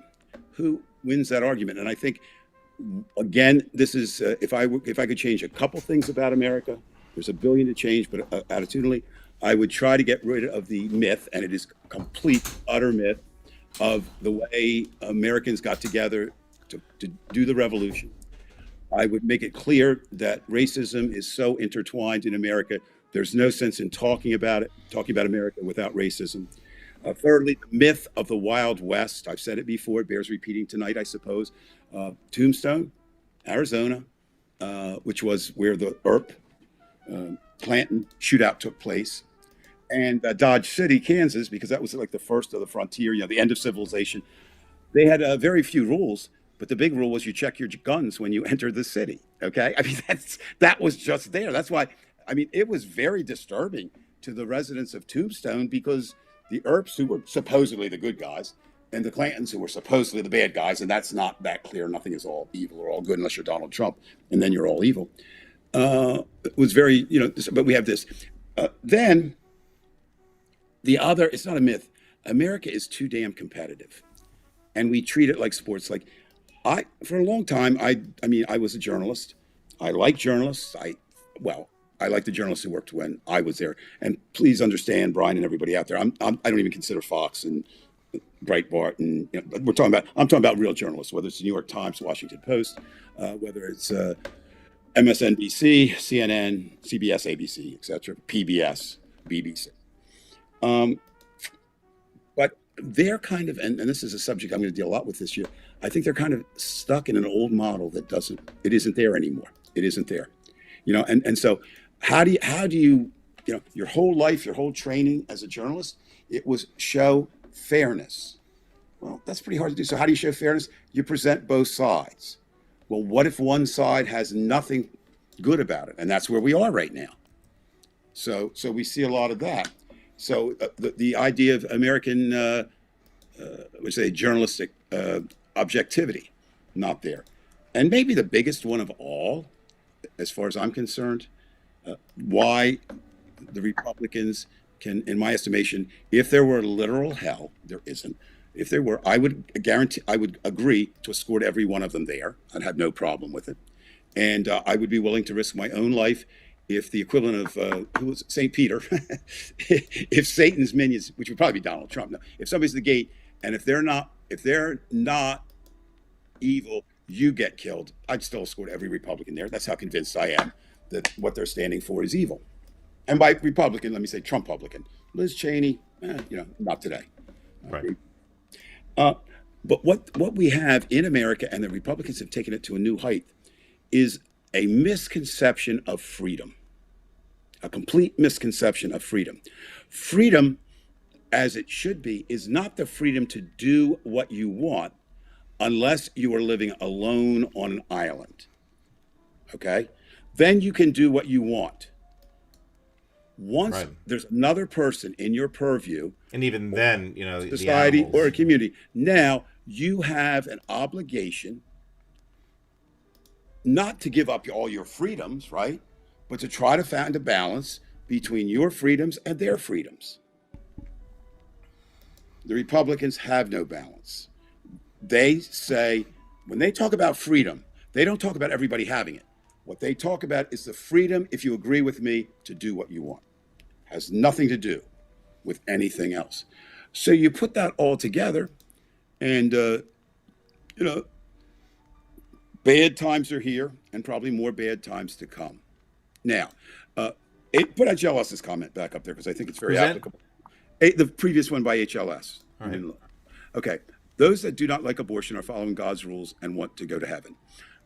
who wins that argument. And I think, again, this is, if I could change a couple things about America, there's a billion to change, but attitudinally, I would try to get rid of the myth, and it is complete, utter myth, of the way Americans got together to do the revolution. I would make it clear that racism is so intertwined in America. There's no sense in talking about America without racism. Thirdly, the myth of the Wild West. I've said it before. It bears repeating tonight, I suppose. Tombstone, Arizona, which was where the Earp Clanton shootout took place. And Dodge City, Kansas, because that was like the first of the frontier, the end of civilization. They had very few rules. But the big rule was you check your guns when you enter the city. Okay. I mean, that was just there. That's why, it was very disturbing to the residents of Tombstone because the Earps, who were supposedly the good guys, and the Clantons, who were supposedly the bad guys, and that's not that clear. Nothing is all evil or all good unless you're Donald Trump, and then you're all evil. It was very, but we have this. Then the other, it's not a myth. America is too damn competitive. And we treat it like sports. For a long time, I was a journalist. I like journalists. I like the journalists who worked when I was there. And please understand, Brian and everybody out there, I don't even consider Fox and Breitbart and I'm talking about real journalists, whether it's the New York Times, Washington Post, whether it's MSNBC, CNN, CBS, ABC, etc., PBS, BBC. But they're kind of, and this is a subject I'm going to deal a lot with this year. I think they're kind of stuck in an old model that it isn't there anymore. It isn't there, and so how do you, your whole life, your whole training as a journalist, it was show fairness. Well, that's pretty hard to do. So how do you show fairness? You present both sides. Well, what if one side has nothing good about it? And that's where we are right now. So we see a lot of that. So the idea of American, journalistic objectivity, not there. And maybe the biggest one of all, as far as I'm concerned, why the Republicans can, in my estimation, if there were literal hell, there isn't. If there were, I would agree to escort every one of them there. I'd have no problem with it. And I would be willing to risk my own life if the equivalent of, who was it? St. Peter, if Satan's minions, which would probably be Donald Trump, no, if somebody's at the gate, and if they're not evil, you get killed, I'd still escort every Republican there. That's how convinced I am that what they're standing for is evil. And by Republican, let me say Trump Republican. Liz Cheney, not today. Right. Uh, but what we have in America, and the Republicans have taken it to a new height, is a misconception of freedom, a complete misconception of freedom. Freedom, as it should be, is not the freedom to do what you want unless you are living alone on an island. Okay? Then you can do what you want. Once Right. there's another person in your purview, And even then, the society animals. or a community, now you have an obligation not to give up all your freedoms, right? But to try to find a balance between your freedoms and their freedoms. The Republicans have no balance. They say, when they talk about freedom, they don't talk about everybody having it. What they talk about is the freedom, if you agree with me, to do what you want. Has nothing to do with anything else. So you put that all together, and bad times are here, and probably more bad times to come. Now, put HLS's comment back up there because I think it's very Who's that? applicable. The previous one by HLS. All right. Okay. Those that do not like abortion are following God's rules and want to go to heaven.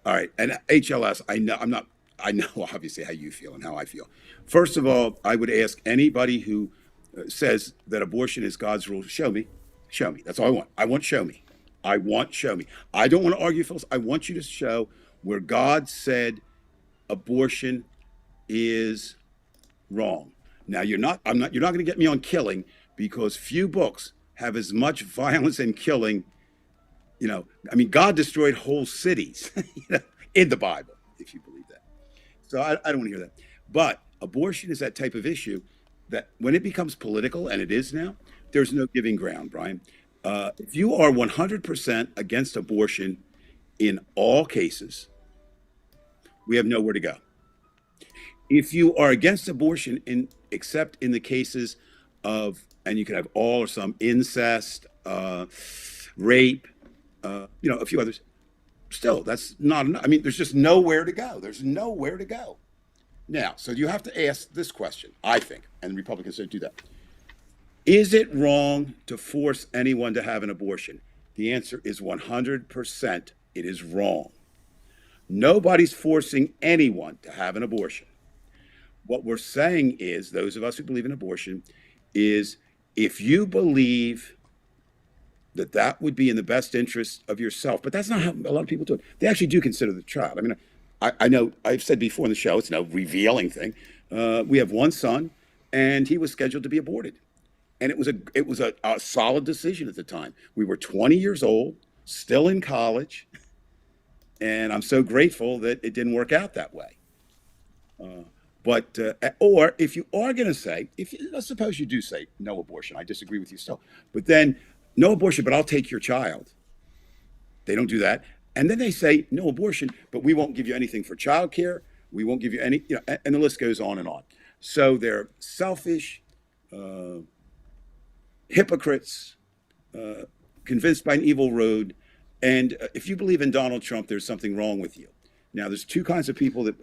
All right. And HLS, I know obviously how you feel and how I feel. First of all, I would ask anybody who says that abortion is God's rule, show me. Show me. That's all I want. I want show me. Show me. I don't want to argue, Phyllis. I want you to show where God said abortion is wrong. Now you're not going to get me on killing, because few books have as much violence and killing. God destroyed whole cities in the Bible, if you believe that. So I don't want to hear that. But abortion is that type of issue that when it becomes political, and it is now, there's no giving ground, Brian. If you are 100% against abortion in all cases, we have nowhere to go. If you are against abortion except in the cases of, and you can have all or some incest, rape, a few others, still, that's not enough. There's just nowhere to go. There's nowhere to go. Now, so you have to ask this question, I think, and Republicans don't do that. Is it wrong to force anyone to have an abortion? The answer is 100%. It is wrong. Nobody's forcing anyone to have an abortion. What we're saying is, those of us who believe in abortion, is if you believe that would be in the best interest of yourself, but that's not how a lot of people do it. They actually do consider the child. I know I've said before in the show, it's no revealing thing. We have one son, and he was scheduled to be aborted. And it was a solid decision at the time. We were 20 years old, still in college, and I'm so grateful that it didn't work out that way. Or if you are going to say, let's suppose you do say no abortion, I disagree with you still, but then no abortion, but I'll take your child. They don't do that. And then they say no abortion, but we won't give you anything for childcare. We won't give you any, and the list goes on and on. So they're selfish, hypocrites, convinced by an evil road. And if you believe in Donald Trump, there's something wrong with you. Now, there's three kinds of people that.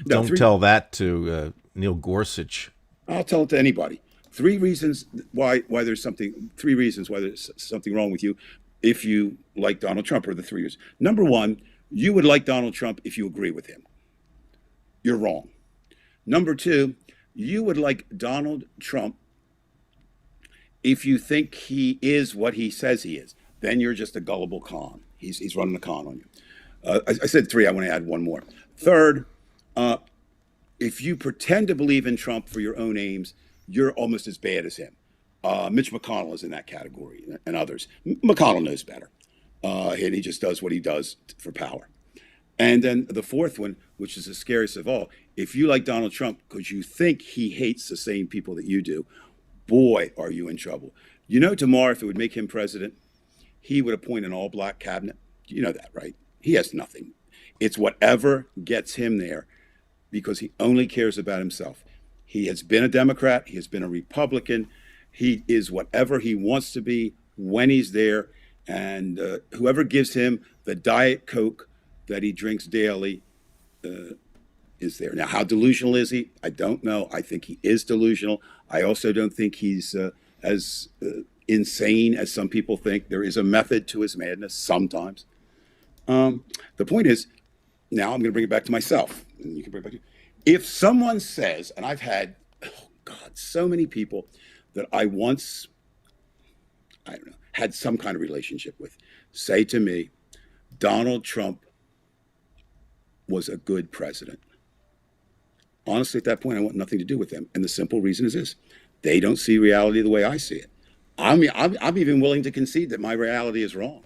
Don't tell that to Neil Gorsuch. I'll tell it to anybody. Three reasons why there's something wrong with you if you like Donald Trump, or the 3 years. Number one, you would like Donald Trump if you agree with him. You're wrong. Number two, you would like Donald Trump if you think he is what he says he is. Then you're just a gullible con. He's running a con on you. I said three. I want to add one more. Third, if you pretend to believe in Trump for your own aims, you're almost as bad as him. Mitch McConnell is in that category, and others. McConnell knows better. And he just does what he does for power. And then the fourth one, which is the scariest of all, if you like Donald Trump because you think he hates the same people that you do, boy, are you in trouble. Tomorrow, if it would make him president, he would appoint an all-black cabinet. You know that, right? He has nothing. It's whatever gets him there, because he only cares about himself. He has been a Democrat. He has been a Republican. He is whatever he wants to be when he's there. And whoever gives him the Diet Coke that he drinks daily, is there. Now, how delusional is he? I don't know. I think he is delusional. I also don't think he's as insane as some people think. There is a method to his madness sometimes. The point is, now I'm going to bring it back to myself, and you can bring it back to you. If someone says, and I've had, oh God, so many people that I once, I don't know, had some kind of relationship with, say to me, Donald Trump was a good president. Honestly, at that point, I want nothing to do with them. And the simple reason is this: they don't see reality the way I see it. I'm even willing to concede that my reality is wrong.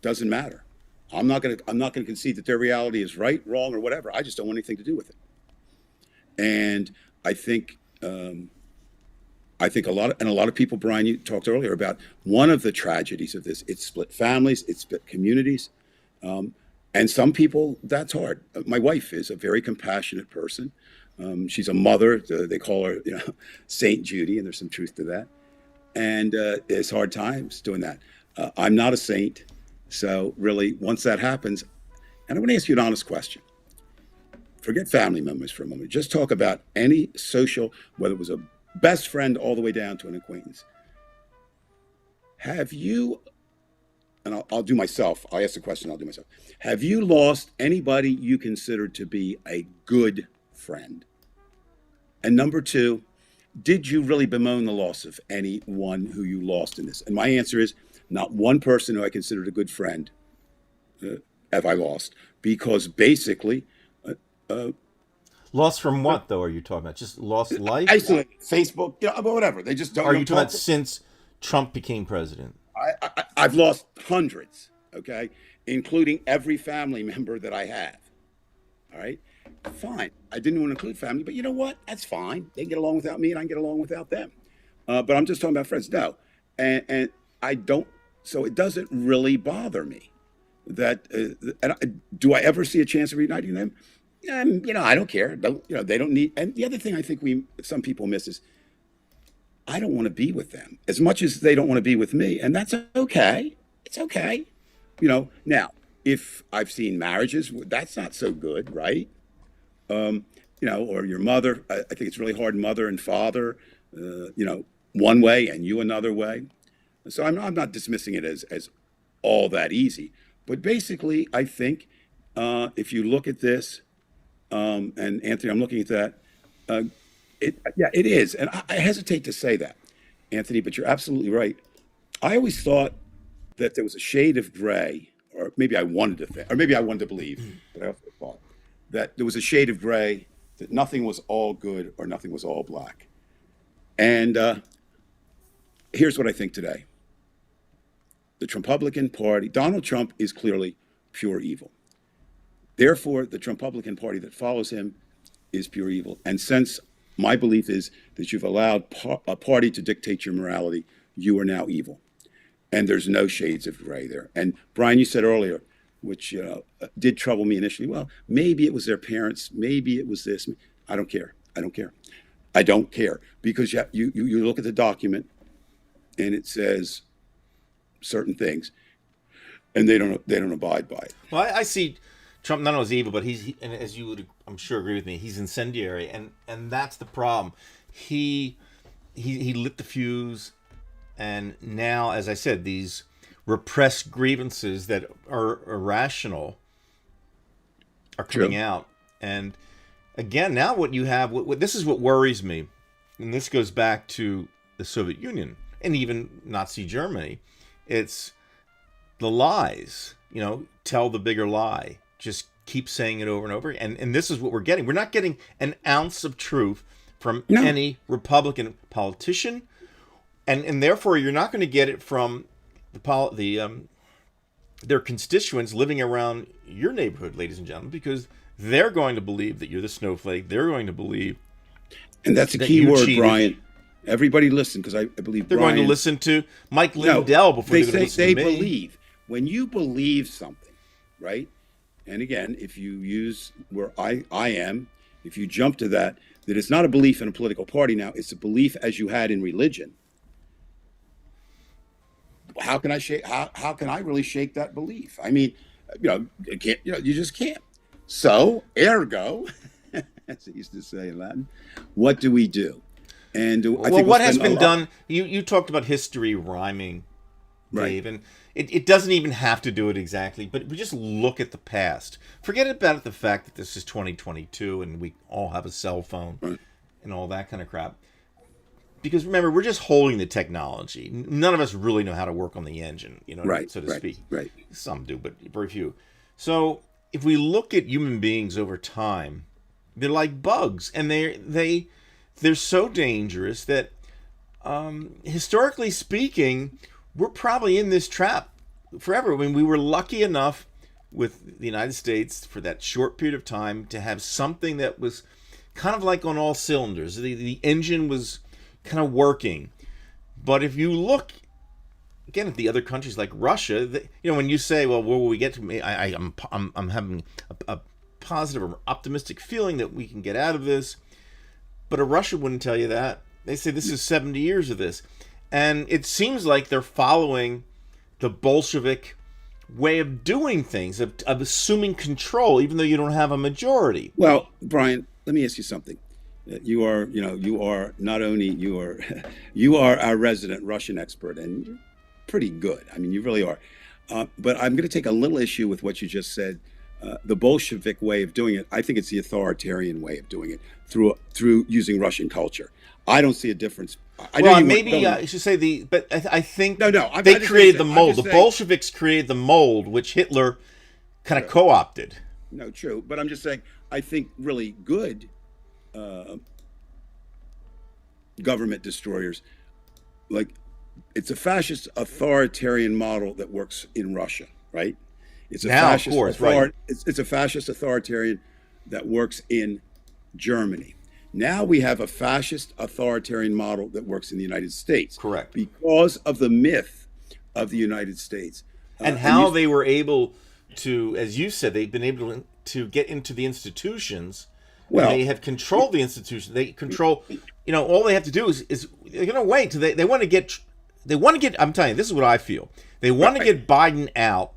Doesn't matter. I'm not going to concede that their reality is right, wrong, or whatever. I just don't want anything to do with it. And I think a lot of people, Brian, you talked earlier about one of the tragedies of this. It's split families, it's split communities, and some people, that's hard. My wife is a very compassionate person. She's a mother. They call her, Saint Judy, and there's some truth to that. And it's hard times doing that. I'm not a saint, so really, once that happens, and I want to ask you an honest question. Forget family members for a moment. Just talk about any social, whether it was a best friend all the way down to an acquaintance. Have you, and I'll do myself, I'll ask the question, I'll do myself. Have you lost anybody you consider to be a good friend? And number two, did you really bemoan the loss of anyone who you lost in this? And my answer is not one person who I considered a good friend have I lost, because basically, Lost from what, though, are you talking about? Just lost life? Isolate, Facebook, whatever. They just don't. Are you talking about since Trump became president? I've lost hundreds, okay, including every family member that I have. All right, fine. I didn't want to include family, but you know what? That's fine. They can get along without me, and I can get along without them. But I'm just talking about friends. No, and I don't. So it doesn't really bother me that. Do I ever see a chance of reuniting them? I don't care. They don't need. And the other thing I think some people miss is I don't want to be with them as much as they don't want to be with me, and that's okay. It's okay. Now if I've seen marriages, that's not so good, right? Or your mother. I think it's really hard, mother and father. One way and you another way. So I'm not dismissing it as all that easy, but basically I think if you look at this. And Anthony, I'm looking at that. It is. And I hesitate to say that, Anthony, but you're absolutely right. I always thought that there was a shade of gray, or maybe I wanted to think, or maybe I wanted to believe, but I also thought that there was a shade of gray, that nothing was all good or nothing was all black. And here's what I think today. The Trumpublican Party, Donald Trump is clearly pure evil. Therefore, the Trumpublican Party that follows him is pure evil. And since my belief is that you've allowed a party to dictate your morality, you are now evil. And there's no shades of gray there. And Brian, you said earlier, which did trouble me initially, well, maybe it was their parents, maybe it was this. I don't care. I don't care. Because you look at the document and it says certain things, and they don't abide by it. Well, I see Trump not only is evil, but and as you would, I'm sure, agree with me, he's incendiary, and that's the problem. He lit the fuse, and now, as I said, these repressed grievances that are irrational are coming out. And again, now what you have, this is what worries me, and this goes back to the Soviet Union and even Nazi Germany. It's the lies, tell the bigger lie. Just keep saying it over and over. And this is what we're getting. We're not getting an ounce of truth from any Republican politician. And therefore, you're not going to get it from their constituents living around your neighborhood, ladies and gentlemen, because they're going to believe that you're the snowflake. They're going to believe. And that's a key word, cheated. Brian. Everybody listen, because I believe they're going to listen to Mike Lindell before they're going to listen to me. They believe. When you believe something, right? And again, if you use where I am, if you jump to that it's not a belief in a political party now, it's a belief as you had in religion. How can I really shake that belief? I mean, it can't, you just can't. So, ergo, as it used to say in Latin. What do we do? And I Well, think what we'll has spend a been lot. done? You talked about history rhyming, Right. Dave, and it doesn't even have to do it exactly, but we just look at the past. Forget about the fact that this is 2022 and we all have a cell phone Right. and all that kind of crap. Because remember, we're just holding the technology. None of us really know how to work on the engine, Right. so to Right. speak. Right. Some do, but very few. So if we look at human beings over time, they're like bugs, and they're so dangerous that historically speaking, we're probably in this trap forever. I mean, we were lucky enough with the United States for that short period of time to have something that was kind of like on all cylinders. The engine was kind of working. But if you look again at the other countries like Russia, when you say, "Well, where will we get to?" I'm having a positive or optimistic feeling that we can get out of this. But a Russian wouldn't tell you that. They say this is 70 years of this. And it seems like they're following the Bolshevik way of doing things, of assuming control, even though you don't have a majority. Well, Brian, let me ask you something. You are not only you are our resident Russian expert, and you're pretty good. I mean, you really are. But I'm going to take a little issue with what you just said. The Bolshevik way of doing it, I think it's the authoritarian way of doing it through using Russian culture. I don't see a difference. I know Well, you weren't maybe going. I should say but I think No, they I'm just created the saying- I'm mold. just The saying- Bolsheviks created the mold, which Hitler kind of co-opted. No, true. But I'm just saying, I think really good government destroyers, like it's a fascist authoritarian model that works in Russia, right? It's a Now, of fascist course, right. It's a fascist authoritarian that works in Germany. Now we have a fascist authoritarian model that works in the United States. Correct. Because of the myth of the United States. And how they were able to, as you said, they've been able to get into the institutions. Well, and they have controlled the institutions. They control, all they have to do is they're going to wait till they want to get, I'm telling you, this is what I feel. They want to get Biden out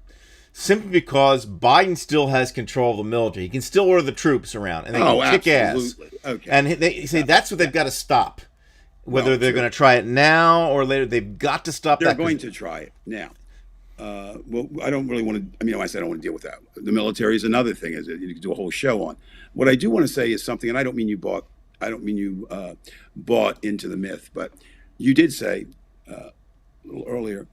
simply because Biden still has control of the military. He can still order the troops around and they can kick ass. Okay. And they say that's what they've got to stop. Whether they're going to try it now or later, they've got to stop They're that. going to try it now. Well, I don't really want to. I mean, I said I don't want to deal with that. The military is another thing. Is you can do a whole show on. What I do want to say is something, and I don't mean you bought. I don't mean you bought into the myth, but you did say a little earlier,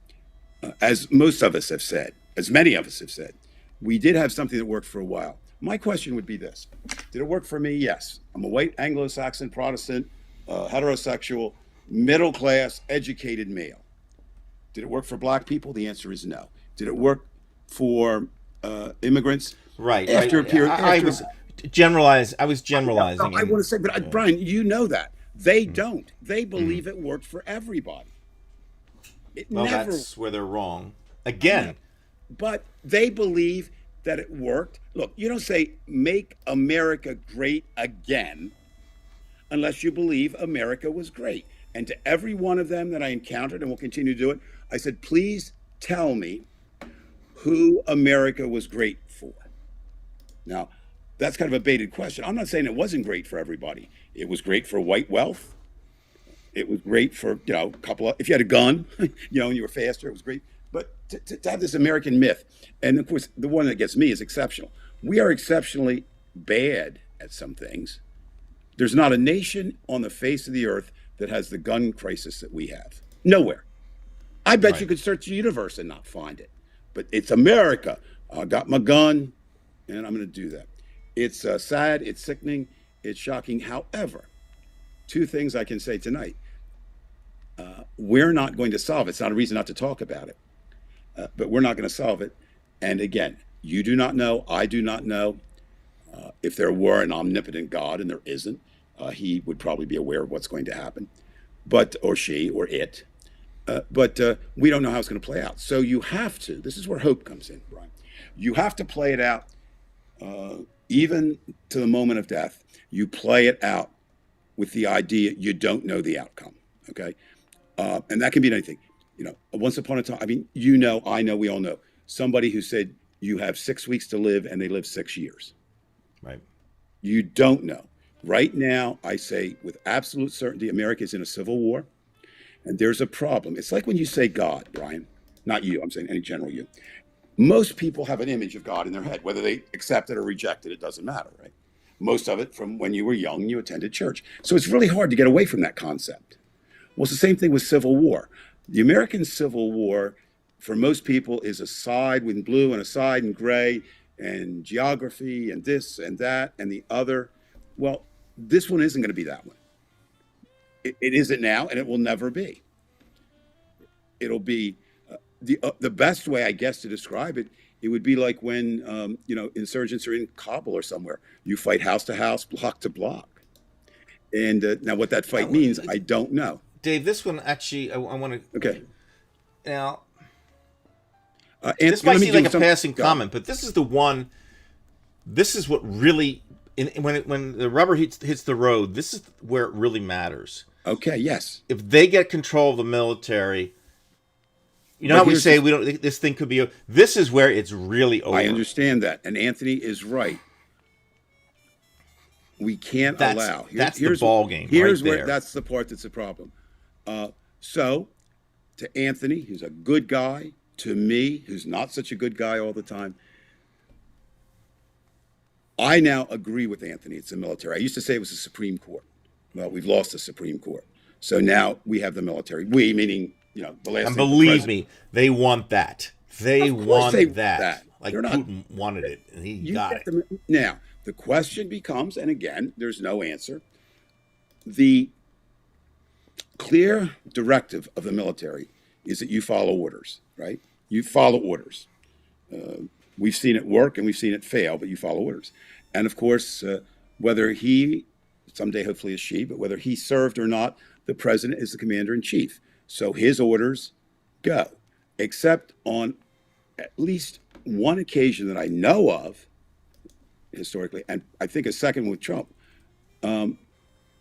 as most of us have said, as many of us have said, we did have something that worked for a while. My question would be this: did it work for me? Yes. I'm a white Anglo-Saxon Protestant, heterosexual, middle class, educated male. Did it work for black people? The answer is no. Did it work for immigrants? Right. After a period, I was generalizing. I want to say, but Brian, you know that they don't. They believe it worked for everybody. It Well, never. that's where they're wrong. Again, But they believe that it worked. Look, you don't say "Make America Great Again" unless you believe America was great. And to every one of them that I encountered, and will continue to do it, I said, please tell me who America was great for. Now, that's kind of a baited question. I'm not saying it wasn't great for everybody. It was great for white wealth. It was great for, a couple of, if you had a gun, and you were faster, it was great. But to have this American myth, and of course, the one that gets me is exceptional. We are exceptionally bad at some things. There's not a nation on the face of the earth that has the gun crisis that we have. Nowhere. I bet you could search the universe and not find it. But it's America. I got my gun, and I'm going to do that. It's sad, it's sickening, it's shocking. However, two things I can say tonight. We're not going to solve it. It's not a reason not to talk about it. But we're not going to solve it. And again, you do not know, I do not know. If there were an omnipotent God, and there isn't, he would probably be aware of what's going to happen, or she, or it. But we don't know how it's going to play out. So you have to, this is where hope comes in, Brian. You have to play it out, even to the moment of death. You play it out with the idea you don't know the outcome, okay? And that can be anything. Once upon a time, I mean, I know, we all know, somebody who said you have 6 weeks to live and they live 6 years. right. You don't know. Right now, I say with absolute certainty, America is in a civil war, and there's a problem. It's like when you say God, Brian, not you, I'm saying any general you. Most people have an image of God in their head, whether they accept it or reject it, it doesn't matter, right? Most of it from when you were young and you attended church. So it's really hard to get away from that concept. Well, it's the same thing with Civil War. The American Civil War, for most people, is a side in blue and a side in gray and geography and this and that and the other. Well, this one isn't going to be that one. It isn't now, and it will never be. It'll be the best way, I guess, to describe it. It would be like when insurgents are in Kabul or somewhere. You fight house to house, block to block. And now, what that fight means, I don't know. Dave, this one actually, I want to. Okay. Now, Anthony, this might seem like a passing Go. comment, but this is the one. This is what really, when the rubber hits the road, this is where it really matters. Okay. Yes. If they get control of the military, you know how we say we don't. This thing could be. This is where it's really over. I understand that, and Anthony is right. We can't allow. That's the ball game. Here's right where there. that's the part that's a problem. So, to Anthony, who's a good guy, to me, who's not such a good guy all the time, I now agree with Anthony. It's the military. I used to say it was the Supreme Court. Well, we've lost the Supreme Court, so now we have the military. We, meaning the last. And believe me, they want that. They want that. Like They're not, Putin wanted it, and he got it. Now, the question becomes, and again, there's no answer. The clear directive of the military is that you follow orders, right? You follow orders. We've seen it work and we've seen it fail, but you follow orders. And of course, whether he, someday hopefully is she, but whether he served or not, the president is the commander in chief. So his orders go, except on at least one occasion that I know of historically, and I think a second with Trump,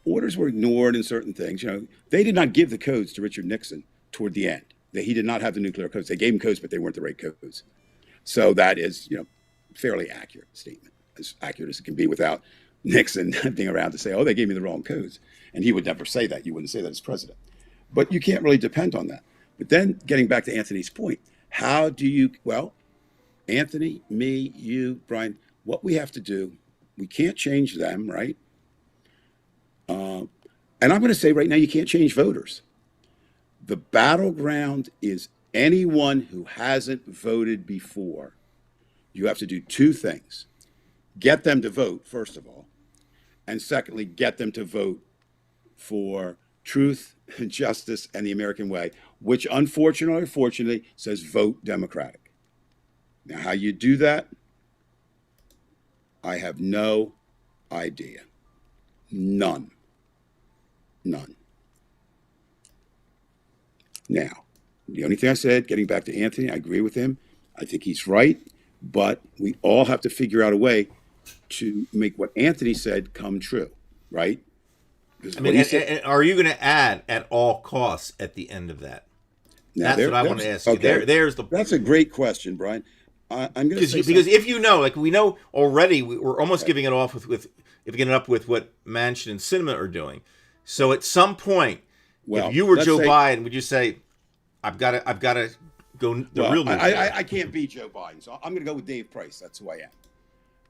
orders were ignored in certain things. They did not give the codes to Richard Nixon toward the end. He did not have the nuclear codes. They gave him codes, but they weren't the right codes. So that is, fairly accurate statement, as accurate as it can be without Nixon being around to say, oh, they gave me the wrong codes. And he would never say that. You wouldn't say that as president. But you can't really depend on that. But then getting back to Anthony's point, how do you, Anthony, me, you, Brian, what we have to do, we can't change them, right? And I'm going to say right now, you can't change voters. The battleground is anyone who hasn't voted before. You have to do two things. Get them to vote, first of all. And secondly, get them to vote for truth and justice and the American way, which unfortunately or fortunately says vote Democratic. Now, how you do that, I have no idea. None. Now, the only thing I said, getting back to Anthony, I agree with him. I think he's right, but we all have to figure out a way to make what Anthony said come true, right? I mean, and are you going to add at all costs at the end of that? Now, that's what I want to ask you. Okay. There's That's a great question, Brian. I'm going to say because if we know already, we're almost giving it off with giving it up with what Manchin and Sinema are doing. So at some point, if you were Joe Biden, would you say, I've got to go the real new I can't be Joe Biden, so I'm going to go with Dave Price. That's who I am.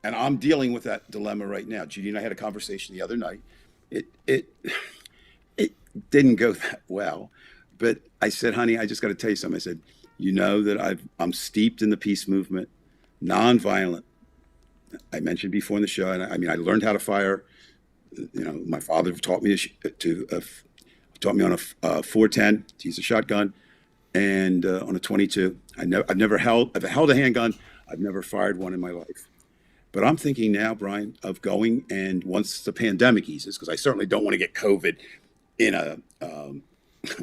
And I'm dealing with that dilemma right now. Judy and I had a conversation the other night. It didn't go that well, but I said, honey, I just got to tell you something. I said, that I'm steeped in the peace movement, nonviolent. I mentioned before in the show, and I learned how to fire. My father taught me taught me on a 410 to use a shotgun, and on a 22. I've held a handgun. I've never fired one in my life. But I'm thinking now, Brian, of going, and once the pandemic eases, because I certainly don't want to get COVID in a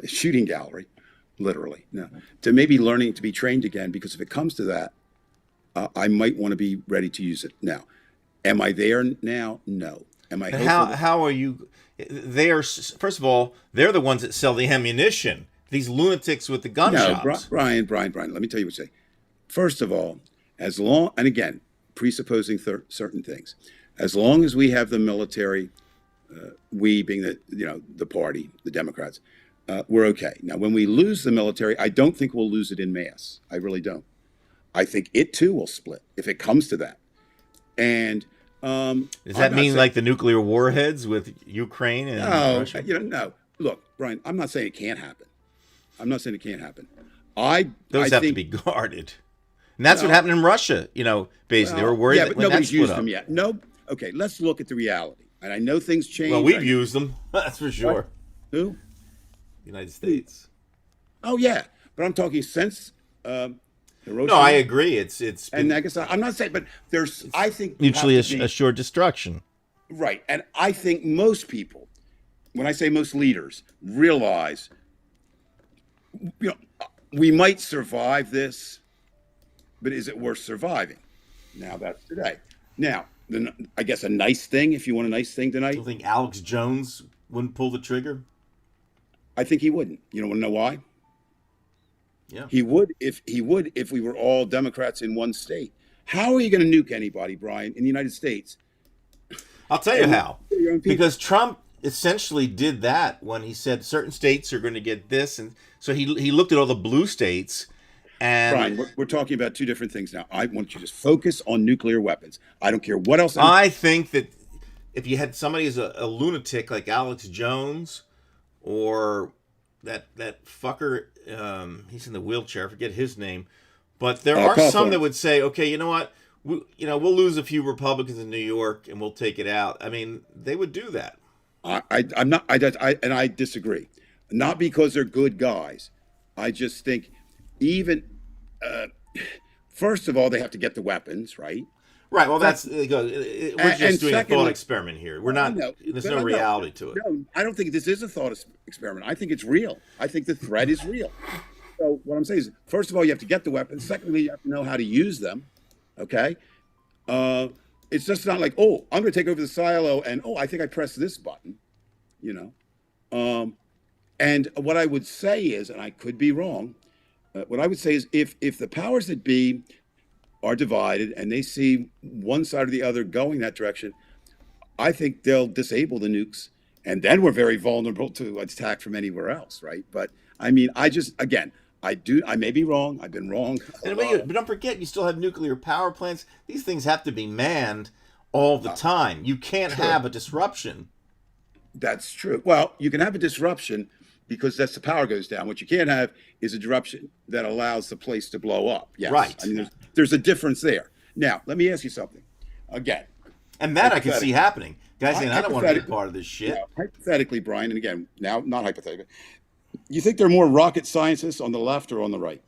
shooting gallery, literally. No, to maybe learning to be trained again, because if it comes to that, I might want to be ready to use it now. Am I there now? No. Am I? How are you? They are, first of all, they're the ones that sell the ammunition. These lunatics with the gun shops. Brian, let me tell you what to say. First of all, as long, and again, presupposing certain things, as long as we have the military we being the party, the Democrats, we're okay. Now, when we lose the military, I don't think we'll lose it in mass. I really don't. I think it too will split if it comes to that. And does that mean like the nuclear warheads with Ukraine and Russia? No. Look, Brian, I'm not saying it can't happen. I'm not saying it can't happen. Those have to be guarded. And that's what happened in Russia. Basically, they were worried that but when nobody's that used split them yet. No. Okay, let's look at the reality. And I know things change. Well, we've used them. That's for sure. What? Who? The United States. Oh, yeah. But I'm talking since Hiroshima. No, I agree. It's and Nagasaki. I'm not saying, but I think mutually assured destruction. Right. And I think most people, when I say most leaders, realize, we might survive this, but is it worth surviving? Now that's today. Now, I guess a nice thing, if you want a nice thing tonight. Do you think Alex Jones wouldn't pull the trigger? I think he wouldn't. You don't want to know why? Yeah. He would if we were all Democrats in one state. How are you going to nuke anybody, Brian, in the United States? I'll tell you how. Because Trump essentially did that when he said certain states are going to get this, and so he looked at all the blue states. And Brian, we're talking about two different things now. I want you to just focus on nuclear weapons. I don't care what else. I think that if you had somebody as a lunatic like Alex Jones, or that fucker, he's in the wheelchair, I forget his name, but there are some that would say, okay, you know what, we'll lose a few Republicans in New York and we'll take it out. I mean, they would do that. I'm not. I disagree. Not because they're good guys. I just think even. First of all, they have to get the weapons, right? Right. Well, we're just doing a thought experiment here. We're not. There's no reality to it. No, I don't think this is a thought experiment. I think it's real. I think the threat is real. So what I'm saying is, first of all, you have to get the weapons. Secondly, you have to know how to use them. Okay. It's just not like, oh, I'm going to take over the silo, and I think I pressed this button. And what I would say is, and I could be wrong. What I would say is if the powers that be are divided and they see one side or the other going that direction, I think they'll disable the nukes, and then we're very vulnerable to attack from anywhere else, right? But I mean, I may be wrong. I've been wrong. But don't forget, you still have nuclear power plants. These things have to be manned all the time. You can't have a disruption. That's true. Well, you can have a disruption because that's the power goes down. What you can't have is a disruption that allows the place to blow up. Yes. Right. I mean, there's a difference there. Now, let me ask you something. Again. And that I can see happening. Guys saying, I don't want to be part of this shit. Hypothetically, Brian, and again, now, not hypothetically, you think there are more rocket scientists on the left or on the right?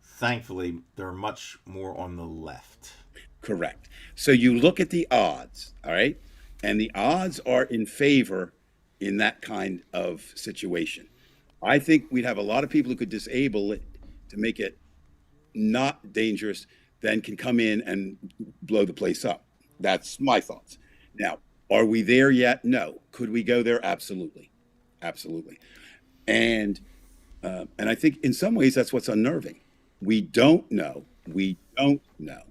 Thankfully, there are much more on the left. Correct. So you look at the odds, all right? And the odds are in favor in that kind of situation. I think we'd have a lot of people who could disable it to make it not dangerous, then can come in and blow the place up. That's my thoughts. Now, are we there yet? No. Could we go there? Absolutely. Absolutely. And I think in some ways that's what's unnerving. We don't know. We don't know.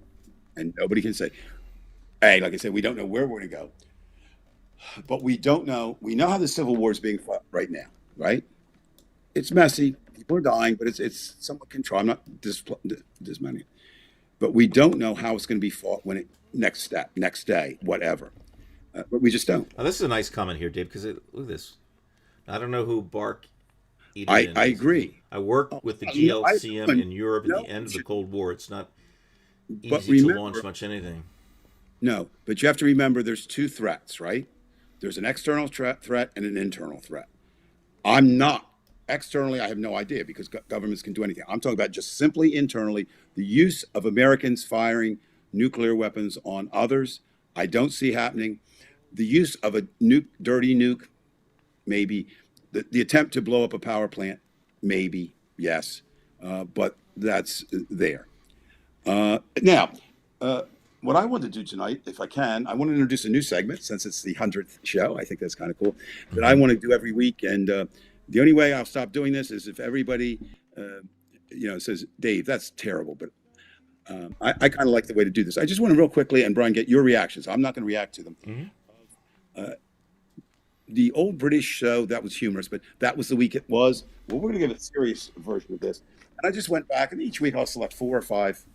And nobody can say, hey, like I said, we don't know where we're going to go. But we don't know. We know how the Civil War is being fought right now, right? It's messy. People are dying, but it's somewhat controlled. I'm not dismantling it. But we don't know how it's going to be fought when next day, whatever. But we just don't. Oh, this is a nice comment here, Dave, because look at this. I don't know who Bark I agree. I worked with the GLCM in Europe at the end of the Cold War. It's not easy to launch much anything. No, but you have to remember there's two threats, right? There's an external threat and an internal threat. I'm not. Externally, I have no idea because governments can do anything. I'm talking about just simply internally, the use of Americans firing nuclear weapons on others. I don't see happening. The use of a dirty nuke, maybe. The attempt to blow up a power plant, maybe, yes. But that's there. Now, what I want to do tonight, if I can, I want to introduce a new segment since it's the 100th show. I think that's kind of cool. That I want to do every week. And the only way I'll stop doing this is if everybody, says, Dave, that's terrible. But I kind of like the way to do this. I just want to real quickly, and Brian, get your reactions. I'm not going to react to them. The old British show, that was humorous, but that was the week it was. Well, we're going to give a serious version of this. And I just went back, and each week I'll select 4 or 5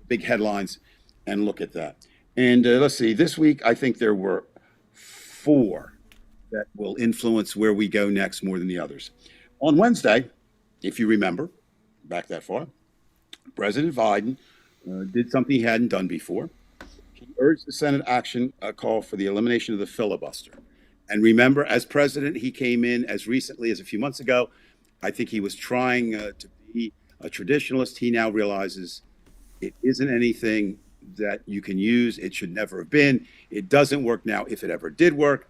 big headlines and look at that. And let's see, this week I think there were 4 that will influence where we go next more than the others. On Wednesday, if you remember, back that far, President Biden did something he hadn't done before. He urged the Senate action call for the elimination of the filibuster. And remember, as president, he came in as recently as a few months ago. I think he was trying to be a traditionalist. He now realizes it isn't anything that you can use. It should never have been. It doesn't work now if it ever did work.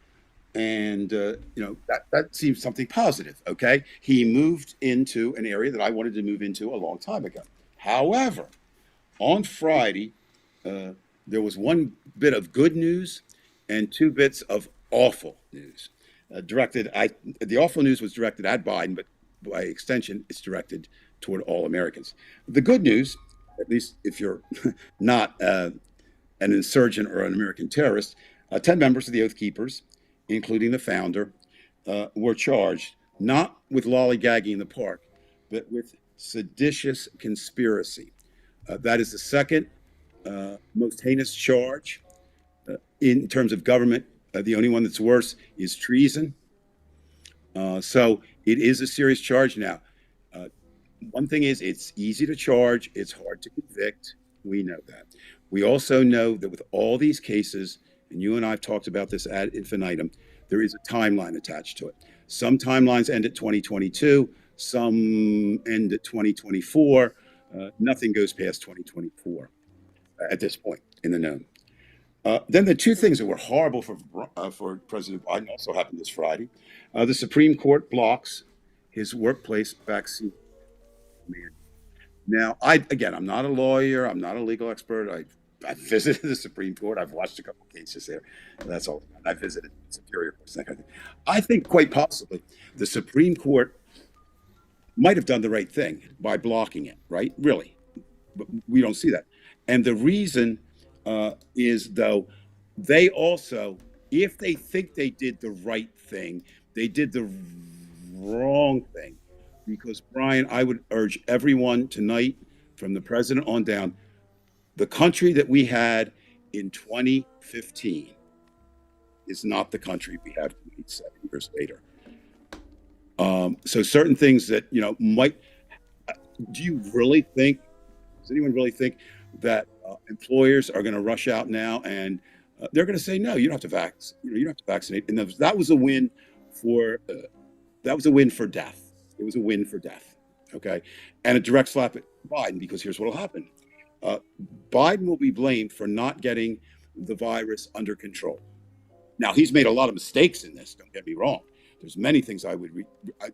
And, that seems something positive. Okay. He moved into an area that I wanted to move into a long time ago. However, on Friday, there was one bit of good news and 2 bits of awful news. The awful news was directed at Biden, but by extension, it's directed toward all Americans. The good news, at least if you're not an insurgent or an American terrorist, 10 members of the Oath Keepers, including the founder, were charged not with lollygagging in the park, but with seditious conspiracy. That is the second most heinous charge in terms of government. The only one that's worse is treason. So it is a serious charge now. One thing is, it's easy to charge, it's hard to convict. We know that. We also know that with all these cases, and you and I have talked about this ad infinitum, there is a timeline attached to it. Some timelines end at 2022, some end at 2024. Nothing goes past 2024 at this point in the known. Then the 2 things that were horrible for President Biden also happened this Friday. The Supreme Court blocks his workplace vaccine mandate. Now, I'm not a lawyer. I'm not a legal expert. I visited the Supreme Court. I've watched a couple of cases there. That's all. I visited Superior Courts, that kind of thing. I think quite possibly the Supreme Court might have done the right thing by blocking it, right? Really. But we don't see that. And the reason is, though, they also, if they think they did the right thing, they did the wrong thing. Because, Brian, I would urge everyone tonight, from the president on down, the country that we had in 2015 is not the country we have 7 years later. So certain things that, might, do you really think, does anyone really think that employers are going to rush out now and they're going to say, no, you don't have to you don't have to vaccinate. And that was a win for death. It was a win for death. Okay. And a direct slap at Biden, because here's what will happen. Biden will be blamed for not getting the virus under control. Now, he's made a lot of mistakes in this. Don't get me wrong. There's many things I would, in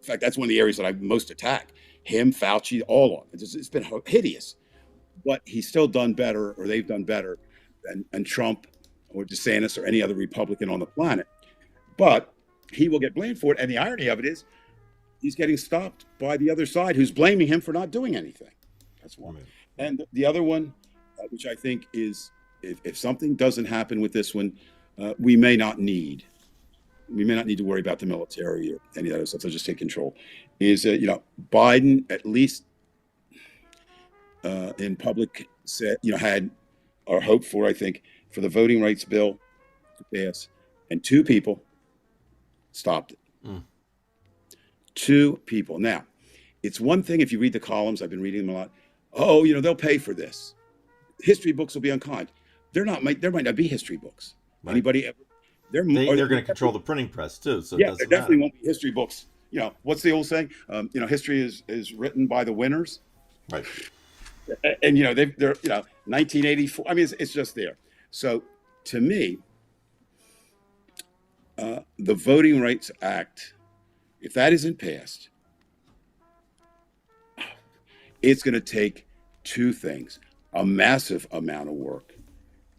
fact, that's one of the areas that I most attack. Him, Fauci, all of it. It's been hideous. But he's still done better, or they've done better than Trump or DeSantis or any other Republican on the planet. But he will get blamed for it. And the irony of it is he's getting stopped by the other side, who's blaming him for not doing anything. That's one. And the other one, which I think is, if something doesn't happen with this one, we may not need to worry about the military or any other stuff. They'll just take control. Is Biden at least in public said, had or hoped for, I think, for the voting rights bill to pass, and 2 people stopped it. 2 people. Now, it's one thing if you read the columns. I've been reading them a lot. Oh, they'll pay for this. History books will be unkind. There might not be history books. Right. Anybody ever? They're going to control the printing press too. So yeah, there definitely won't be history books. What's the old saying? History is written by the winners. Right. And they're 1984. I mean, it's just there. So to me, the Voting Rights Act, if that isn't passed, it's going to take 2 things: a massive amount of work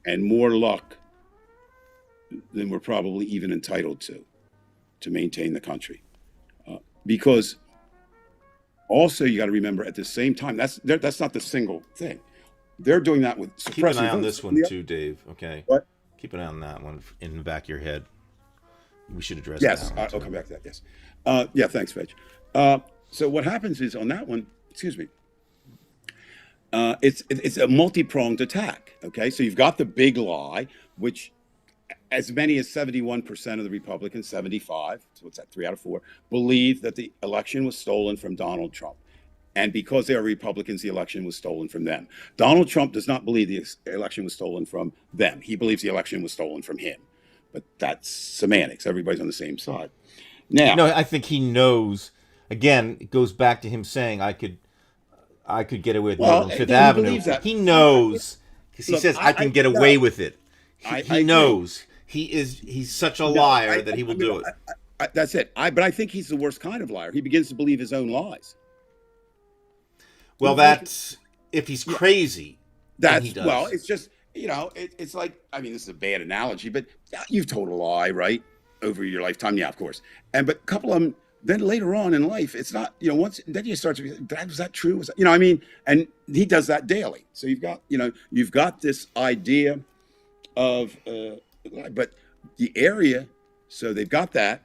and more luck than we're probably even entitled to maintain the country. Because also you got to remember, at the same time, that's not the single thing. They're doing that with suppressing. Keep an eye on this one too, Dave. Okay. What? Keep an eye on that one in the back of your head. We should address Yes, that one, I'll too. come back to that. Yes. Yeah, thanks, Fetch. So what happens is on that one, excuse me, it's a multi-pronged attack. Okay, so you've got the big lie, which as many as 71% of the Republicans, 75, so what's that, 3 out of 4, believe that the election was stolen from Donald Trump. And because they are Republicans, the election was stolen from them. Donald Trump does not believe the election was stolen from them. He believes the election was stolen from him. But that's semantics. Everybody's on the same side. Now, No, I think he knows. Again, it goes back to him saying, I could get away with murder on Fifth he Avenue. believes that. He knows, because he Look, says, I can get away with it. I He agree. knows. He's such a liar that he will do it. That's it. But I think he's the worst kind of liar. He begins to believe his own lies. Well, that's if he's crazy. Then he does. Well, it's just, it's like, I mean, this is a bad analogy, but you've told a lie, right? Over your lifetime. Yeah, of course. But a couple of them, then later on in life, it's not, once, then you start to be, was that true? Was that, I mean, and he does that daily. So you've got this idea of, but the area, so they've got that.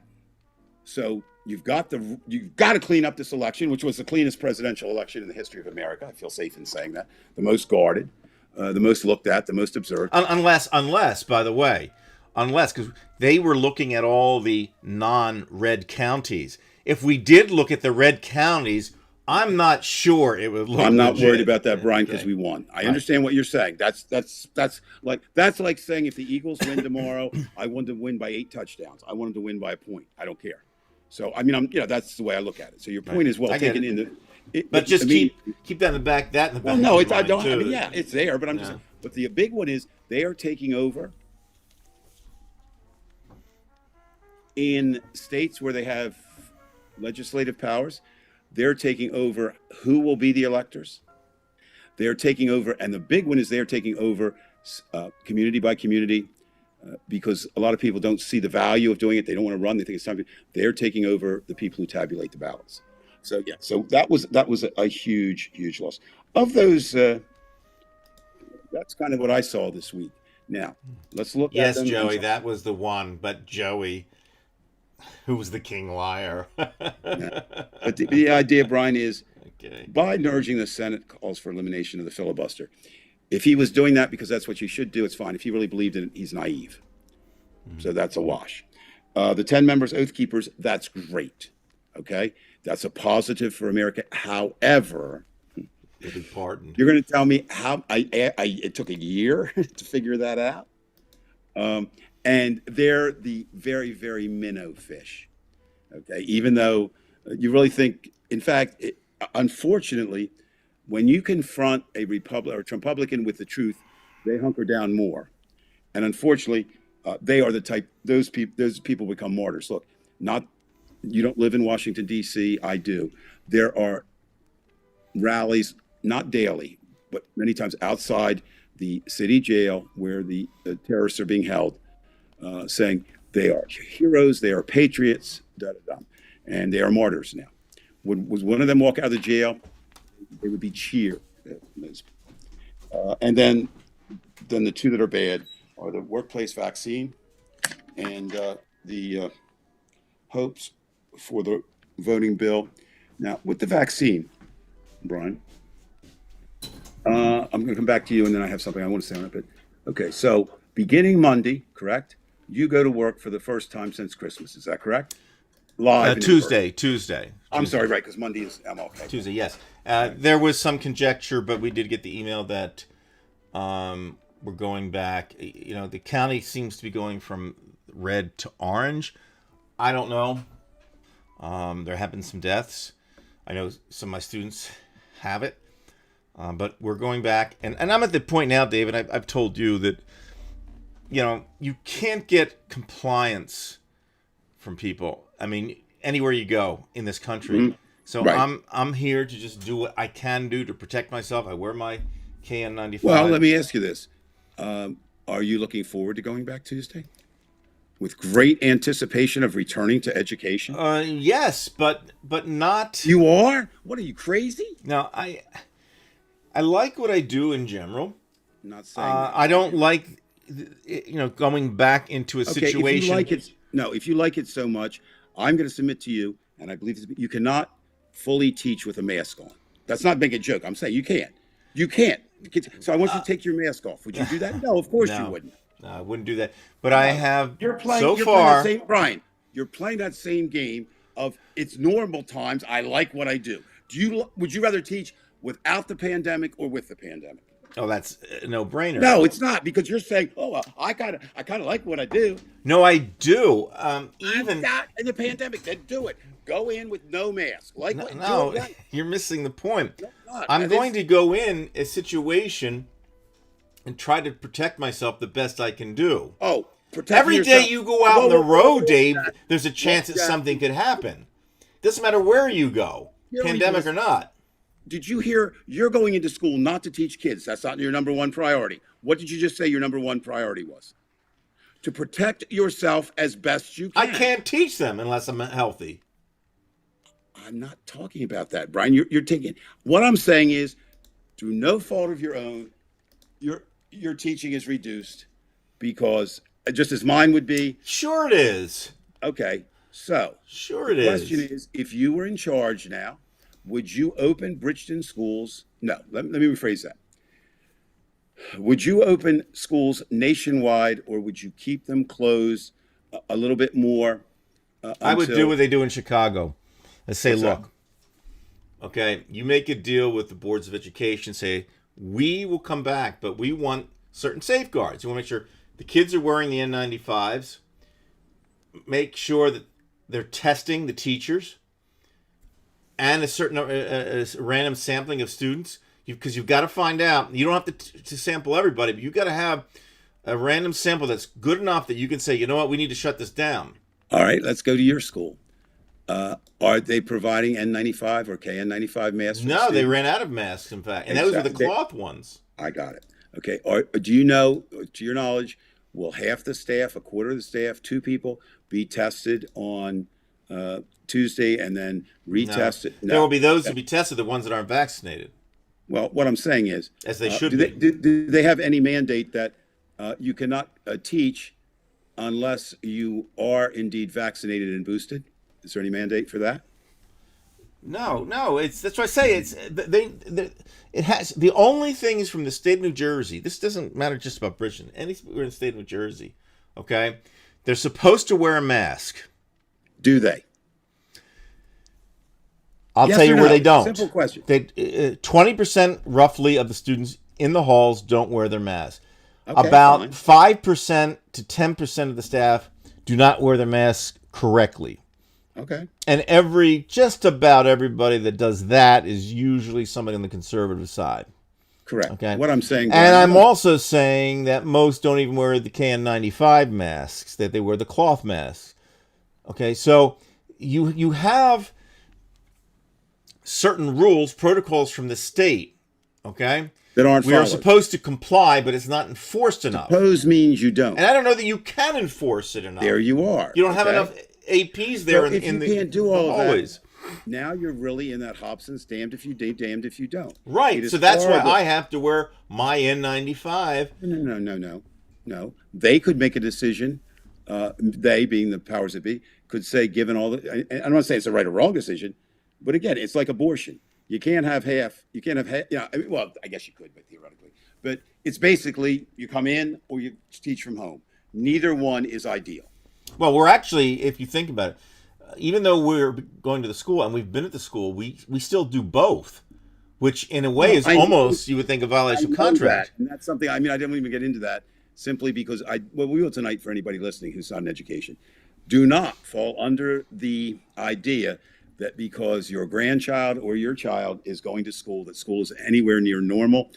So you've got to clean up this election, which was the cleanest presidential election in the history of America. I feel safe in saying that. The most guarded, the most looked at, the most observed. Unless, by the way, because they were looking at all the non-red counties. If we did look at the red counties, I'm not sure it would look. I'm not legit. worried about that, Brian, because we won. I understand what you're saying. That's like saying if the Eagles win tomorrow, I want them to win by 8 touchdowns. I want them to win by a point. I don't care. So I mean, that's the way I look at it. So your point is well taken in the. But just keep that in the back. That in the back. Well, no, of your I mind, don't. too. I mean, yeah, it's there, but I'm just. But the big one is they are taking over in states where they have legislative powers. They're taking over who will be the electors. They're taking over, and the big one is they're taking over community by community because a lot of people don't see the value of doing it. They don't want to run. They think it's time. They're taking over the people who tabulate the ballots. So yeah, so that was a huge loss. Of those, that's kind of what I saw this week. Now let's look. Yes, at them. Joey, that was the one. But Joey, who was the king liar? Yeah. But the idea, Brian, is Okay. Biden urging the Senate calls for elimination of the filibuster. If he was doing that because that's what you should do, it's fine. If he really believed in it, he's naive. So that's a wash. The 10 members, Oath Keepers, that's great. Okay? That's a positive for America. However, You'll be pardoned. you're going to tell me how it took a year to figure that out. And they're the very, very minnow fish. Okay? Even though you really think, in fact, unfortunately, when you confront a Trumpublican with the truth, they hunker down more. And unfortunately, they are the type, those people become martyrs. Look, you don't live in Washington, D.C. I do. There are rallies, not daily, but many times outside the city jail where the terrorists are being held, saying they are heroes, they are patriots, and they are martyrs now. Would one of them walk out of the jail, they would be cheered. And then the two that are bad are the workplace vaccine and the hopes for the voting bill. Now, with the vaccine, Brian, I'm going to come back to you, and then I have something I want to say on it. But okay, so beginning Monday, correct? You go to work for the first time since Christmas. Is that correct? Live. Tuesday. I'm sorry, right? Because Monday is MLK. Tuesday, yes. There was some conjecture, but we did get the email that we're going back. The county seems to be going from red to orange. I don't know. There have been some deaths. I know some of my students have it. But we're going back. And I'm at the point now, David, I've told you that, you can't get compliance from people. I mean, anywhere you go in this country. Mm-hmm. So right. I'm here to just do what I can do to protect myself. I wear my KN95. Well, let me ask you this. Are you looking forward to going back Tuesday? With great anticipation of returning to education? Yes, but not... You are? What are you, crazy? No, I like what I do in general. I'm not saying that. I don't like going back into a Okay, situation. if you like it so much, I'm going to submit to you, and I believe you cannot fully teach with a mask on. That's not making a joke. I'm saying you can't. You can't. So I want you to take your mask off. Would you do that? No, of course you wouldn't. No, I wouldn't do that. But I have You're playing that same, Brian. You're playing that same game of it's normal times. I like what I do. Would you rather teach without the pandemic or with the pandemic? Oh, that's a no-brainer. No, it's not, because you're saying, "Oh, I kind of like what I do." No, I do. Even not in the pandemic, then do it. Go in with no mask. No, you're missing the point. I'm going to go in a situation and try to protect myself the best I can do. Oh, protect every yourself. day you go out on the road, Dave, there's a chance that something could happen. Doesn't matter where you go, pandemic or not. Did you hear you're going into school not to teach kids? That's not your number one priority. What did you just say your number one priority was? To protect yourself as best you can. I can't teach them unless I'm healthy. I'm not talking about that, Brian. You're taking. What I'm saying is, through no fault of your own, your teaching is reduced because just as mine would be. Sure it is. Okay, so sure it is. The question is, if you were in charge now, would you open Bridgeton schools? No, let me rephrase that. Would you open schools nationwide, or would you keep them closed a little bit more? I would do what they do in Chicago. Let's say, look, okay, you make a deal with the boards of education, say, we will come back, but we want certain safeguards. You want to make sure the kids are wearing the N95s, make sure that they're testing the teachers, and a certain a random sampling of students, because you've got to find out. You don't have to sample everybody, but you've got to have a random sample that's good enough that you can say, you know what, we need to shut this down. All right, let's go to your school. Are they providing N95 or KN95 masks? No, they ran out of masks, in fact, and those were the cloth ones. I got it. Okay. Do you know, to your knowledge, will half the staff, a quarter of the staff, 2 people be tested on Tuesday and then retested? No. There will be those who be tested, the ones that aren't vaccinated. Well, what I'm saying is, as they should be. Do they have any mandate that you cannot teach unless you are indeed vaccinated and boosted? Is there any mandate for that? No. That's what I say. It has the only thing is from the state of New Jersey. This doesn't matter just about Bridgeton. We're in the state of New Jersey. Okay, they're supposed to wear a mask. Do they? I'll tell you where they don't. Simple question. 20% roughly of the students in the halls don't wear their masks. Okay, about 5% to 10% of the staff do not wear their masks correctly. Okay. And just about everybody that does that is usually somebody on the conservative side. Correct. Okay. What I'm saying. And I'm also saying that most don't even wear the KN95 masks, that they wear the cloth masks. Okay. So you have certain rules, protocols from the state. Okay. That aren't we followed. are supposed to comply, but it's not enforced enough. Suppose means you don't. And I don't know that you can enforce it enough. There you are. You don't have enough APs there so in the can't do all hallways. Of that, now you're really in that Hobson's damned if you do, damned if you don't. Right. So that's why I have to wear my N95. No. They could make a decision. They, being the powers that be, could say, given all the. I'm not saying it's a right or wrong decision, but again, it's like abortion. You can't have half. You can't have half. Well, I guess you could, but theoretically. But it's basically you come in or you teach from home. Neither one is ideal. Well, we're actually, if you think about it, even though we're going to the school and we've been at the school, we still do both, which in a way is almost, you would think, a violation of contract. And that's something, I didn't even get into that simply because we will tonight for anybody listening who's not in education. Do not fall under the idea that because your grandchild or your child is going to school, that school is anywhere near normal.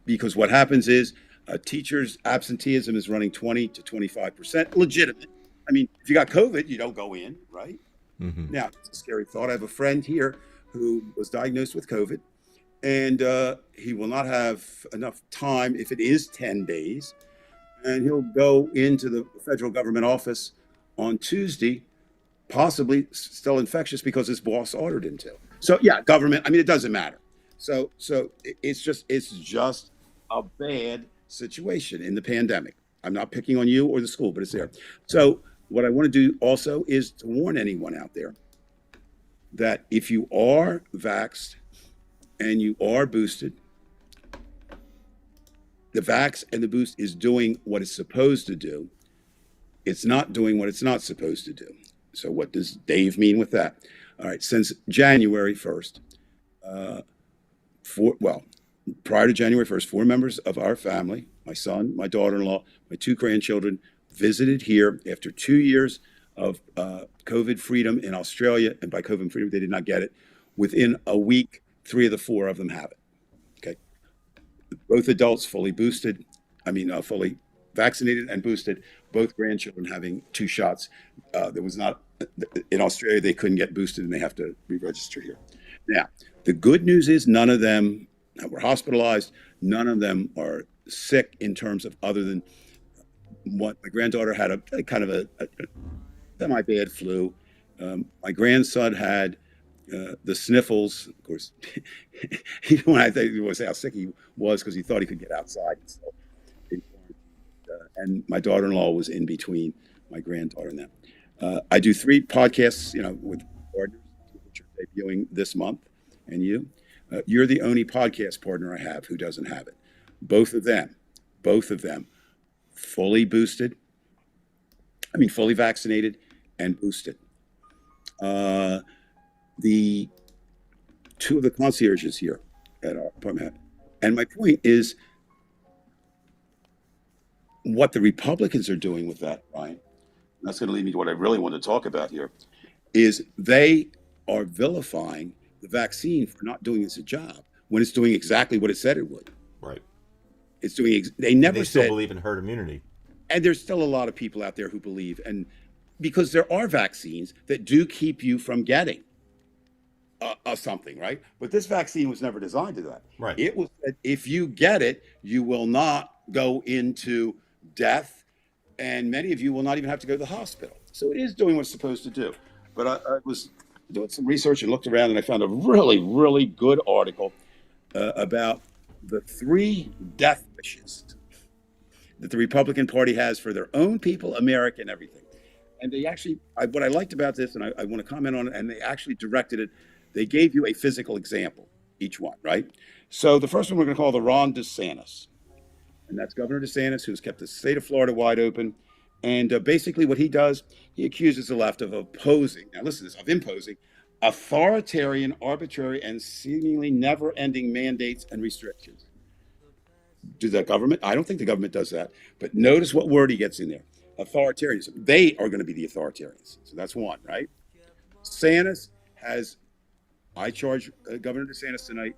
Because what happens is a teacher's absenteeism is running 20 to 25%, legitimate. If you got COVID, you don't go in, right? Mm-hmm. Now, it's a scary thought. I have a friend here who was diagnosed with COVID, and he will not have enough time if it is 10 days, and he'll go into the federal government office on Tuesday, possibly still infectious because his boss ordered him to. So, yeah, government, it doesn't matter. So it's just a bad situation in the pandemic. I'm not picking on you or the school, but it's there. So what I want to do also is to warn anyone out there that if you are vaxxed and you are boosted, the vax and the boost is doing what it's supposed to do. It's not doing what it's not supposed to do. So what does Dave mean with that? All right, since January 1st, prior to January 1st, 4 members of our family, my son, my daughter-in-law, my 2 grandchildren, visited here after 2 years of COVID freedom in Australia. And by COVID freedom, they did not get it. Within a week, 3 of the 4 of them have it. Okay. Both adults fully vaccinated and boosted, both grandchildren having 2 shots. There was not, in Australia, they couldn't get boosted and they have to re-register here. Now, the good news is none of them were hospitalized. None of them are sick in terms of other than what my granddaughter had a kind of a semi-bad flu. My grandson had the sniffles. Of course, when I think he was how sick he was because he thought he could get outside. So, and my daughter-in-law was in between my granddaughter and them. I do 3 podcasts, with partners, which are debuting this month, and you. You're the only podcast partner I have who doesn't have it. Both of them, fully boosted. Fully vaccinated and boosted. The 2 of the concierges here at our apartment. And my point is what the Republicans are doing with that, Ryan, that's going to lead me to what I really want to talk about here, is they are vilifying the vaccine for not doing its job when it's doing exactly what it said it would. Right. It's doing. They never they still believe in herd immunity. And there's still a lot of people out there who believe, and because there are vaccines that do keep you from getting something, right? But this vaccine was never designed to that. Right. It was that if you get it, you will not go into death, and many of you will not even have to go to the hospital. So it is doing what it's supposed to do. But I was doing some research and looked around, and I found a really, really good article about the 3 death wishes that the Republican Party has for their own people, America, and everything. And they actually, what I liked about this, and I want to comment on it, and they actually directed it, they gave you a physical example, each one, right? So the first one we're going to call the Ron DeSantis. And that's Governor DeSantis, who's kept the state of Florida wide open. And basically what he does, he accuses the left of imposing authoritarian, arbitrary, and seemingly never-ending mandates and restrictions. Do the government? I don't think the government does that. But notice what word he gets in there. Authoritarianism. They are going to be the authoritarians. So that's one, right? DeSantis I charge Governor DeSantis tonight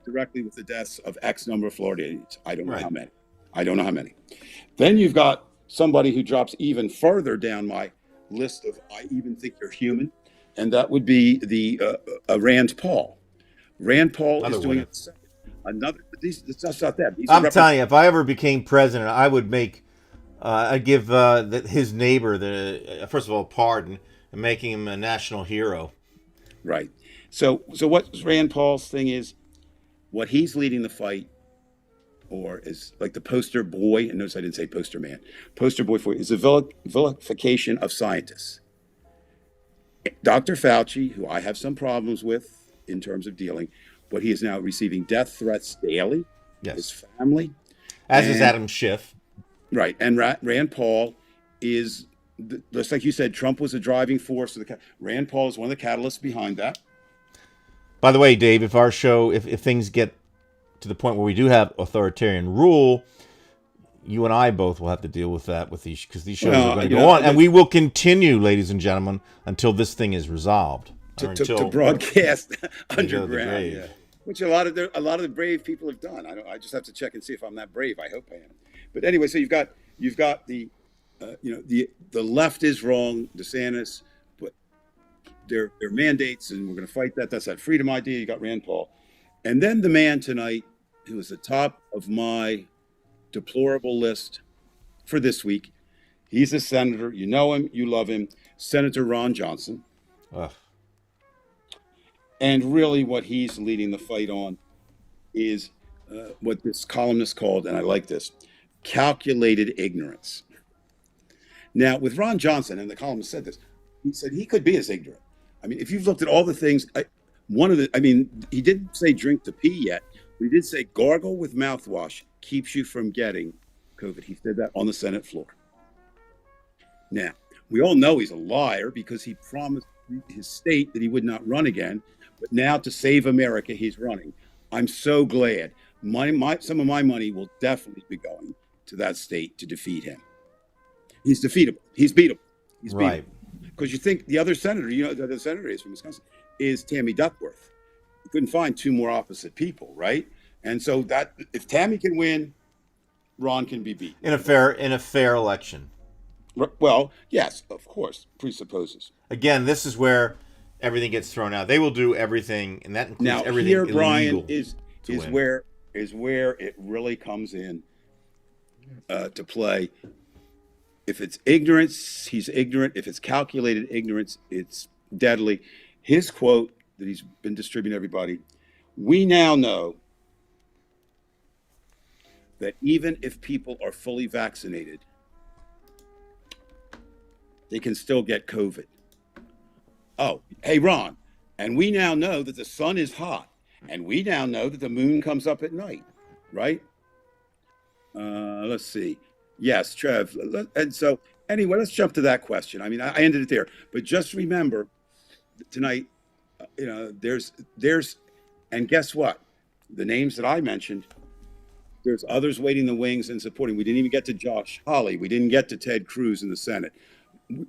directly with the deaths of X number of Floridians. I don't know how many. Then you've got somebody who drops even further down my list of I even think you're human, and that would be the Rand Paul. Rand Paul is doing another. That's not that. I'm telling you, if I ever became president, I would I'd give his neighbor first of all pardon and making him a national hero. Right. So what Rand Paul's thing is, what he's leading the fight, or is like the poster boy, and notice I didn't say poster man, poster boy for is the vilification of scientists. Dr. Fauci, who I have some problems with in terms of dealing, but he is now receiving death threats daily. Yes. His family. As is Adam Schiff. Right. And Rand Paul is, just like you said, Trump was a driving force. Rand Paul is one of the catalysts behind that. By the way, Dave, if our show, if things get to the point where we do have authoritarian rule, you and I both will have to deal with that because these shows are going to go on, and we will continue, ladies and gentlemen, until this thing is resolved. To broadcast underground, yeah. Which a lot of the brave people have done. I just have to check and see if I'm that brave. I hope I am. But anyway, so you've got the the left is wrong, DeSantis, but their mandates, and we're going to fight that. That's that freedom idea. You got Rand Paul, and then the man tonight who is the top of my deplorable list for this week. He's a senator. You know him. You love him. Senator Ron Johnson. Ugh. And really what he's leading the fight on is what this columnist called, and I like this, calculated ignorance. Now, with Ron Johnson, and the columnist said this, he said he could be as ignorant. I mean, if you've looked at all the things, he didn't say drink the pee yet, but he did say gargle with mouthwash keeps you from getting COVID. He said that on the Senate floor. Now, we all know he's a liar because he promised his state that he would not run again. But now, to save America, he's running. I'm so glad. Some of my money will definitely be going to that state to defeat him. He's defeatable. He's beatable. He's Right. Because you think the other senator, the other senator is from Wisconsin, is Tammy Duckworth. You couldn't find two more opposite people, right? And so that if Tammy can win, Ron can be beat In a fair election. Well, yes, of course, presupposes. Again, this is where everything gets thrown out. They will do everything, and that includes Now everything here, illegal. Brian, is win. where it really comes in to play. If it's ignorance, he's ignorant. If it's calculated ignorance, it's deadly. His quote that he's been distributing to everybody: "We now know that even if people are fully vaccinated, they can still get COVID." Oh, hey, Ron, and we now know that the sun is hot, and we now know that the moon comes up at night, right? Let's see. Yes, Trev. And so, anyway, let's jump to that question. I mean, I ended it there, but just remember tonight, there's, and guess what? The names that I mentioned, there's others waiting in the wings and supporting. We didn't even get to Josh Hawley. We didn't get to Ted Cruz in the Senate.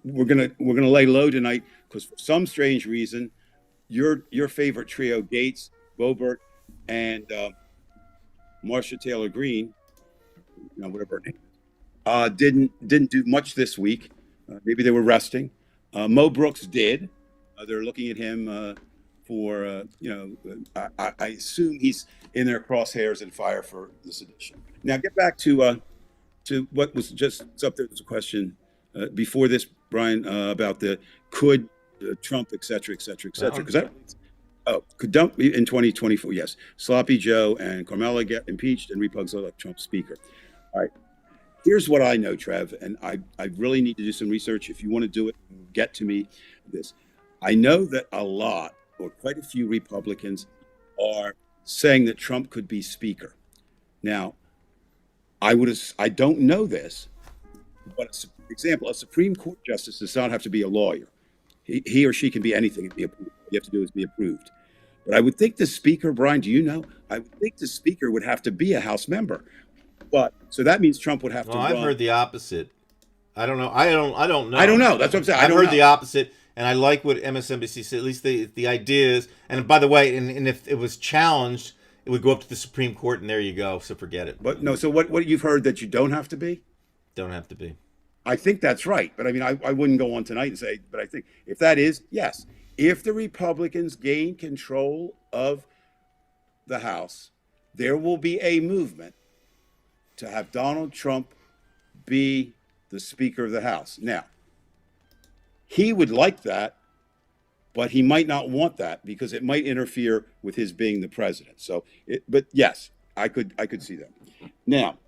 We're gonna lay low tonight because for some strange reason, your favorite trio, Gates, Boebert, and Marcia Taylor Greene, whatever her name, didn't do much this week. Maybe they were resting. Mo Brooks did. They're looking at him for I assume he's in their crosshairs and fire for the sedition. Now get back to what was just up there. There's a question before this, Brian, about could Trump, et cetera, et cetera, et cetera. Because could dump in 2024? Yes, Sloppy Joe and Kamala get impeached and Republicans elect Trump speaker. All right. Here's what I know, Trev, and I really need to do some research. If you want to do it, get to me this. I know that a lot or quite a few Republicans are saying that Trump could be speaker. Now, I don't know this, but for example, a Supreme Court justice does not have to be a lawyer. He or she can be anything and be approved. All you have to do is be approved. But I would think the speaker, Brian, do you know? I would think the speaker would have to be a House member. But so that means Trump would have to run. I've heard the opposite. I don't know. I don't know. I don't know. That's what I'm saying. I've heard the opposite, and I like what MSNBC said. At least the idea is. And by the way, and if it was challenged, it would go up to the Supreme Court, and there you go. So forget it. But no. So what you've heard that you don't have to be? Don't have to be. I think that's right. But I mean, I wouldn't go on tonight and say. But I think if that is, yes, if the Republicans gain control of the House, there will be a movement to have Donald Trump be the Speaker of the House. Now, he would like that, but he might not want that because it might interfere with his being the president. So, but yes, I could see that. Now,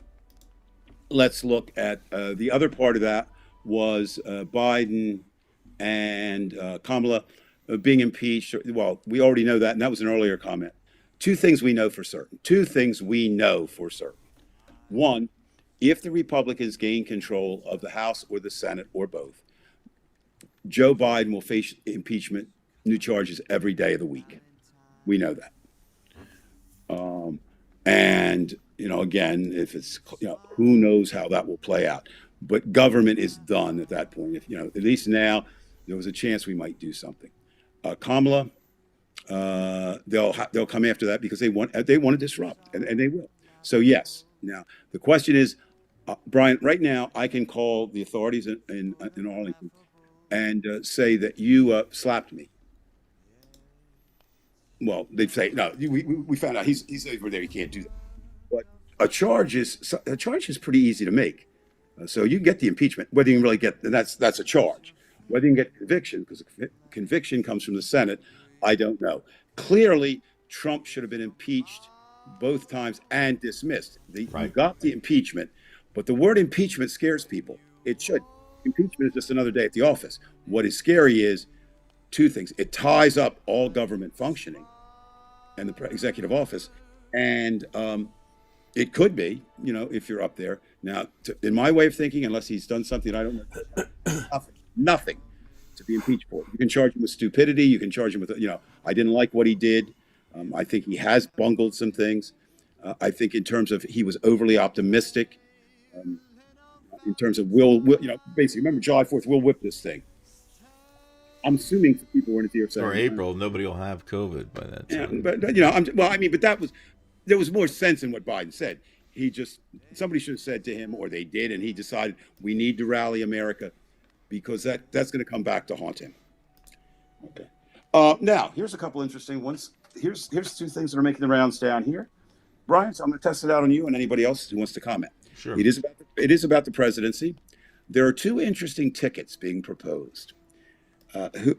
let's look at the other part of that was Biden and Kamala being impeached. Well, we already know that, and that was an earlier comment. Two things we know for certain. One, if the Republicans gain control of the House or the Senate or both, Joe Biden will face impeachment, new charges every day of the week. We know that. And, again, if it's, who knows how that will play out. But government is done at that point. If, at least now there was a chance we might do something. Kamala, they'll come after that because they want to disrupt, and they will. So, yes. Now, the question is, Brian, right now, I can call the authorities in Arlington and say that you slapped me. Well, they'd say, no, we found out he's over there. He can't do that. But a charge is pretty easy to make. So you get the impeachment, whether you can really get, and that's a charge. Whether you can get conviction, because conviction comes from the Senate, I don't know. Clearly, Trump should have been impeached both times and dismissed. You Right. got the impeachment, but the word impeachment scares people. It should. Impeachment is just another day at the office. What is scary is two things. It ties up all government functioning and the executive office, and it could be, if you're up there. Now, in my way of thinking, unless he's done something I don't know, nothing to be impeached for. You can charge him with stupidity. You can charge him with, I didn't like what he did. I think he has bungled some things. I think in terms of he was overly optimistic. In terms of basically, remember July 4th, we'll whip this thing. I'm assuming people were in the theater saying, Or April, nobody will have COVID by that time. but there was more sense in what Biden said. Somebody should have said to him, or they did, and he decided we need to rally America because that's going to come back to haunt him. Okay. Now, here's a couple interesting ones. Here's two things that are making the rounds down here. Brian, so I'm going to test it out on you and anybody else who wants to comment. Sure. It is about the presidency. There are two interesting tickets being proposed.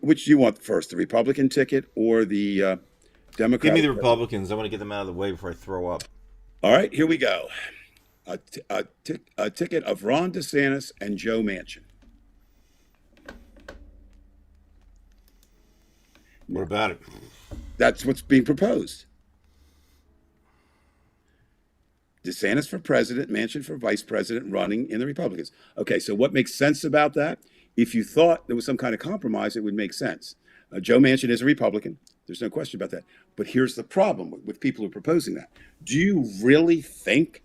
Which do you want first, the Republican ticket or the Democratic? Give me the Republicans. I want to get them out of the way before I throw up. All right, here we go. A ticket of Ron DeSantis and Joe Manchin. What about it? That's what's being proposed. DeSantis for president, Manchin for vice president, running in the Republicans. Okay, so what makes sense about that? If you thought there was some kind of compromise, it would make sense. Joe Manchin is a Republican. There's no question about that. But here's the problem with people who are proposing that. Do you really think,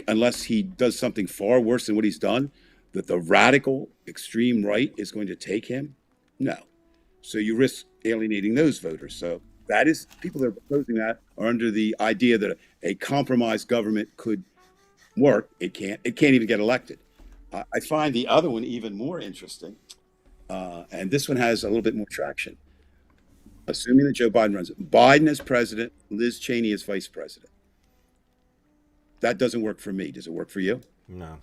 unless he does something far worse than what he's done, that the radical extreme right is going to take him? No. So you risk alienating those voters. So that is, people that are proposing that are under the idea that a compromised government could work. It can't even get elected. I find the other one even more interesting. And this one has a little bit more traction. Assuming that Joe Biden runs it. Biden as president, Liz Cheney as vice president. That doesn't work for me. Does it work for you? No.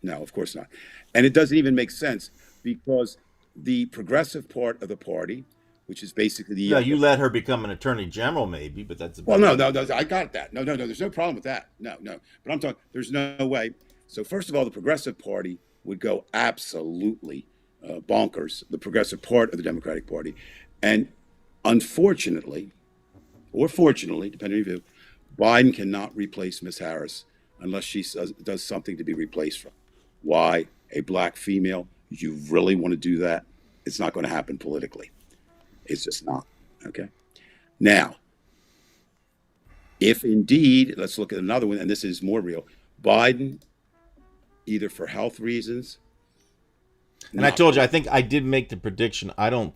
No, of course not. And it doesn't even make sense because the progressive part of the party, which is basically the... Yeah, you let her become an attorney general maybe, but that's... Well, no, I got that. No, there's no problem with that. No. But I'm talking, there's no way. So first of all, the progressive party would go absolutely bonkers, the progressive part of the Democratic Party. And unfortunately, or fortunately, depending on your view, Biden cannot replace Miss Harris unless she does something to be replaced from. Why? A black female? You really want to do that? It's not going to happen politically. It's just not. Okay. Now, if indeed, let's look at another one, and this is more real. Biden, either for health reasons. And I told you, I think I did make the prediction. I don't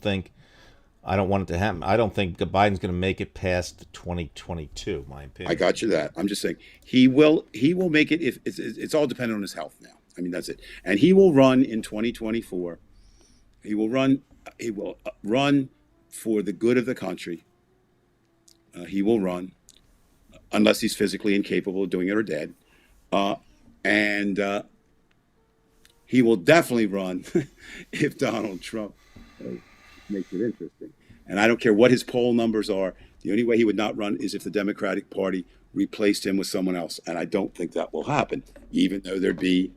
want it to happen. I don't think Biden's going to make it past 2022, my opinion. I got you that. I'm just saying he will make it if it's all dependent on his health now. I mean, that's it. And he will run in 2024. He will run for the good of the country. He will run unless he's physically incapable of doing it or dead. And he will definitely run if Donald Trump makes it interesting. And I don't care what his poll numbers are. The only way he would not run is if the Democratic Party replaced him with someone else. And I don't think that will happen, even though there'd be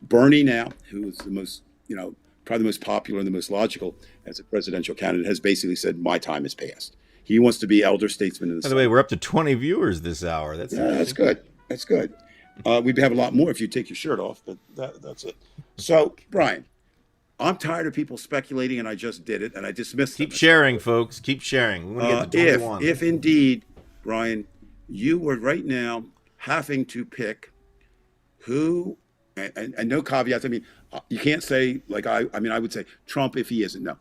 Bernie now, who is the most, probably the most popular and the most logical as a presidential candidate, has basically said, my time has passed. He wants to be elder statesman in the By the way, we're up to 20 viewers this hour. That's good. That's good. We'd have a lot more if you take your shirt off, but that's it. So, Brian, I'm tired of people speculating, and I just did it, and I dismissed them. Keep sharing, folks. Keep sharing. We want to get to 21. If indeed, Brian, you were right now having to pick who, and no caveats. I mean, you can't say like I would say Trump if he isn't. No,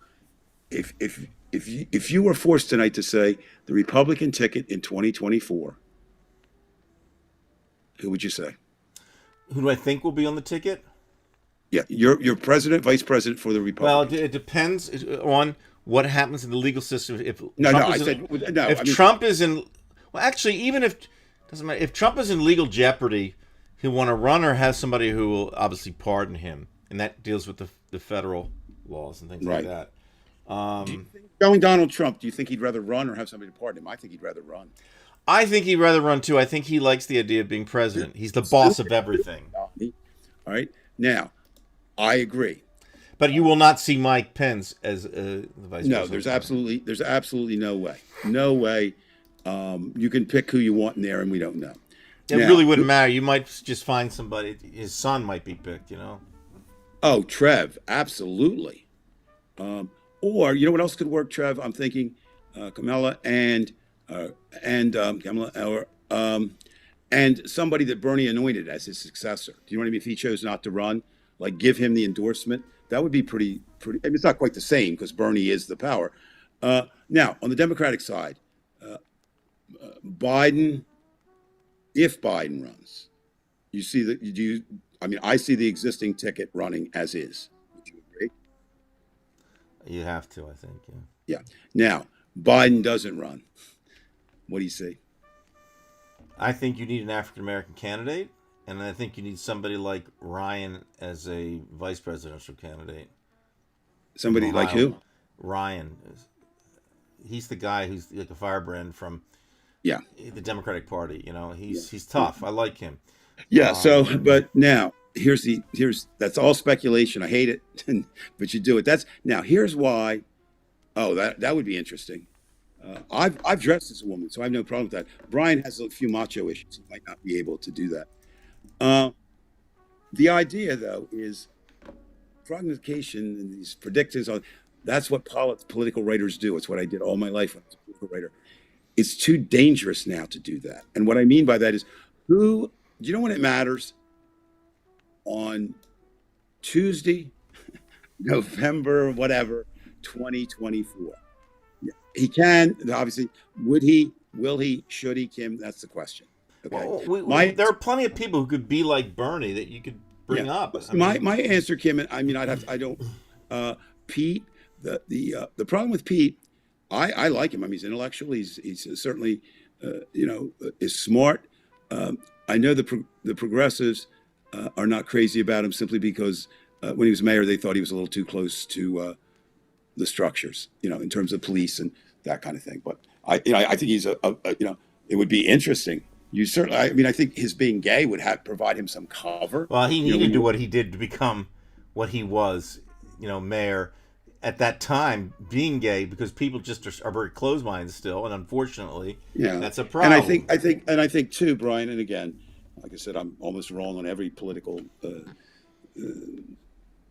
if you were forced tonight to say the Republican ticket in 2024, who would you say? Who do I think will be on the ticket? Yeah, you're president, vice president for the Republicans. Well, it depends on what happens in the legal system. If Trump is in, well, actually, even if doesn't matter if Trump is in legal jeopardy, he'll want to run or have somebody who will obviously pardon him, and that deals with the federal laws and things like that. Showing Donald Trump, do you think he'd rather run or have somebody to pardon him? I think he'd rather run. I think he'd rather run too. I think he likes the idea of being president. He's the boss of everything. All right. Now, I agree. But you will not see Mike Pence as the vice president. No, there's absolutely no way. No way. You can pick who you want in there, and we don't know. It really wouldn't matter. You might just find somebody. His son might be picked, Oh, Trev, absolutely. Or you know what else could work, Trev? I'm thinking Kamala and Kamala, or and somebody that Bernie anointed as his successor. Do you know what I mean? If he chose not to run, like give him the endorsement, that would be pretty. I mean, it's not quite the same because Bernie is the power. Now, on the Democratic side, Biden, if Biden runs, you see that I see the existing ticket running as is. Would you agree? You have to, I think. Yeah. Now, Biden doesn't run. What do you see? I think you need an African American candidate, and I think you need somebody like Ryan as a vice presidential candidate. Somebody like who? Ryan. He's the guy who's like a firebrand from the Democratic Party. He's tough. I like him. Yeah. But now here's that's all speculation. I hate it, but you do it. Here's why. Oh, that would be interesting. I've dressed as a woman, so I have no problem with that. Brian has a few macho issues. He might not be able to do that. The idea, though, is prognostication and these predictions. That's what political writers do. It's what I did all my life when I was a political writer. It's too dangerous now to do that. And what I mean by that is, do you know when it matters? On Tuesday, November, whatever, 2024. He can, obviously. Would he? Will he? Should he? Kim, that's the question. Okay. Well, there are plenty of people who could be like Bernie that you could bring up. My answer, Kim, and I mean, Pete. The problem with Pete, I like him. I mean, he's intellectual. He's certainly, is smart. I know the progressives are not crazy about him simply because when he was mayor, they thought he was a little too close to the structures, in terms of police and that kind of thing. But I think he's it would be interesting. You certainly, I think his being gay would provide him some cover. Well, he needed to do what he did to become what he was, mayor at that time, being gay, because people just are very closed-minded still, and unfortunately, that's a problem. And I think too, Brian. And again, like I said, I'm almost wrong on every political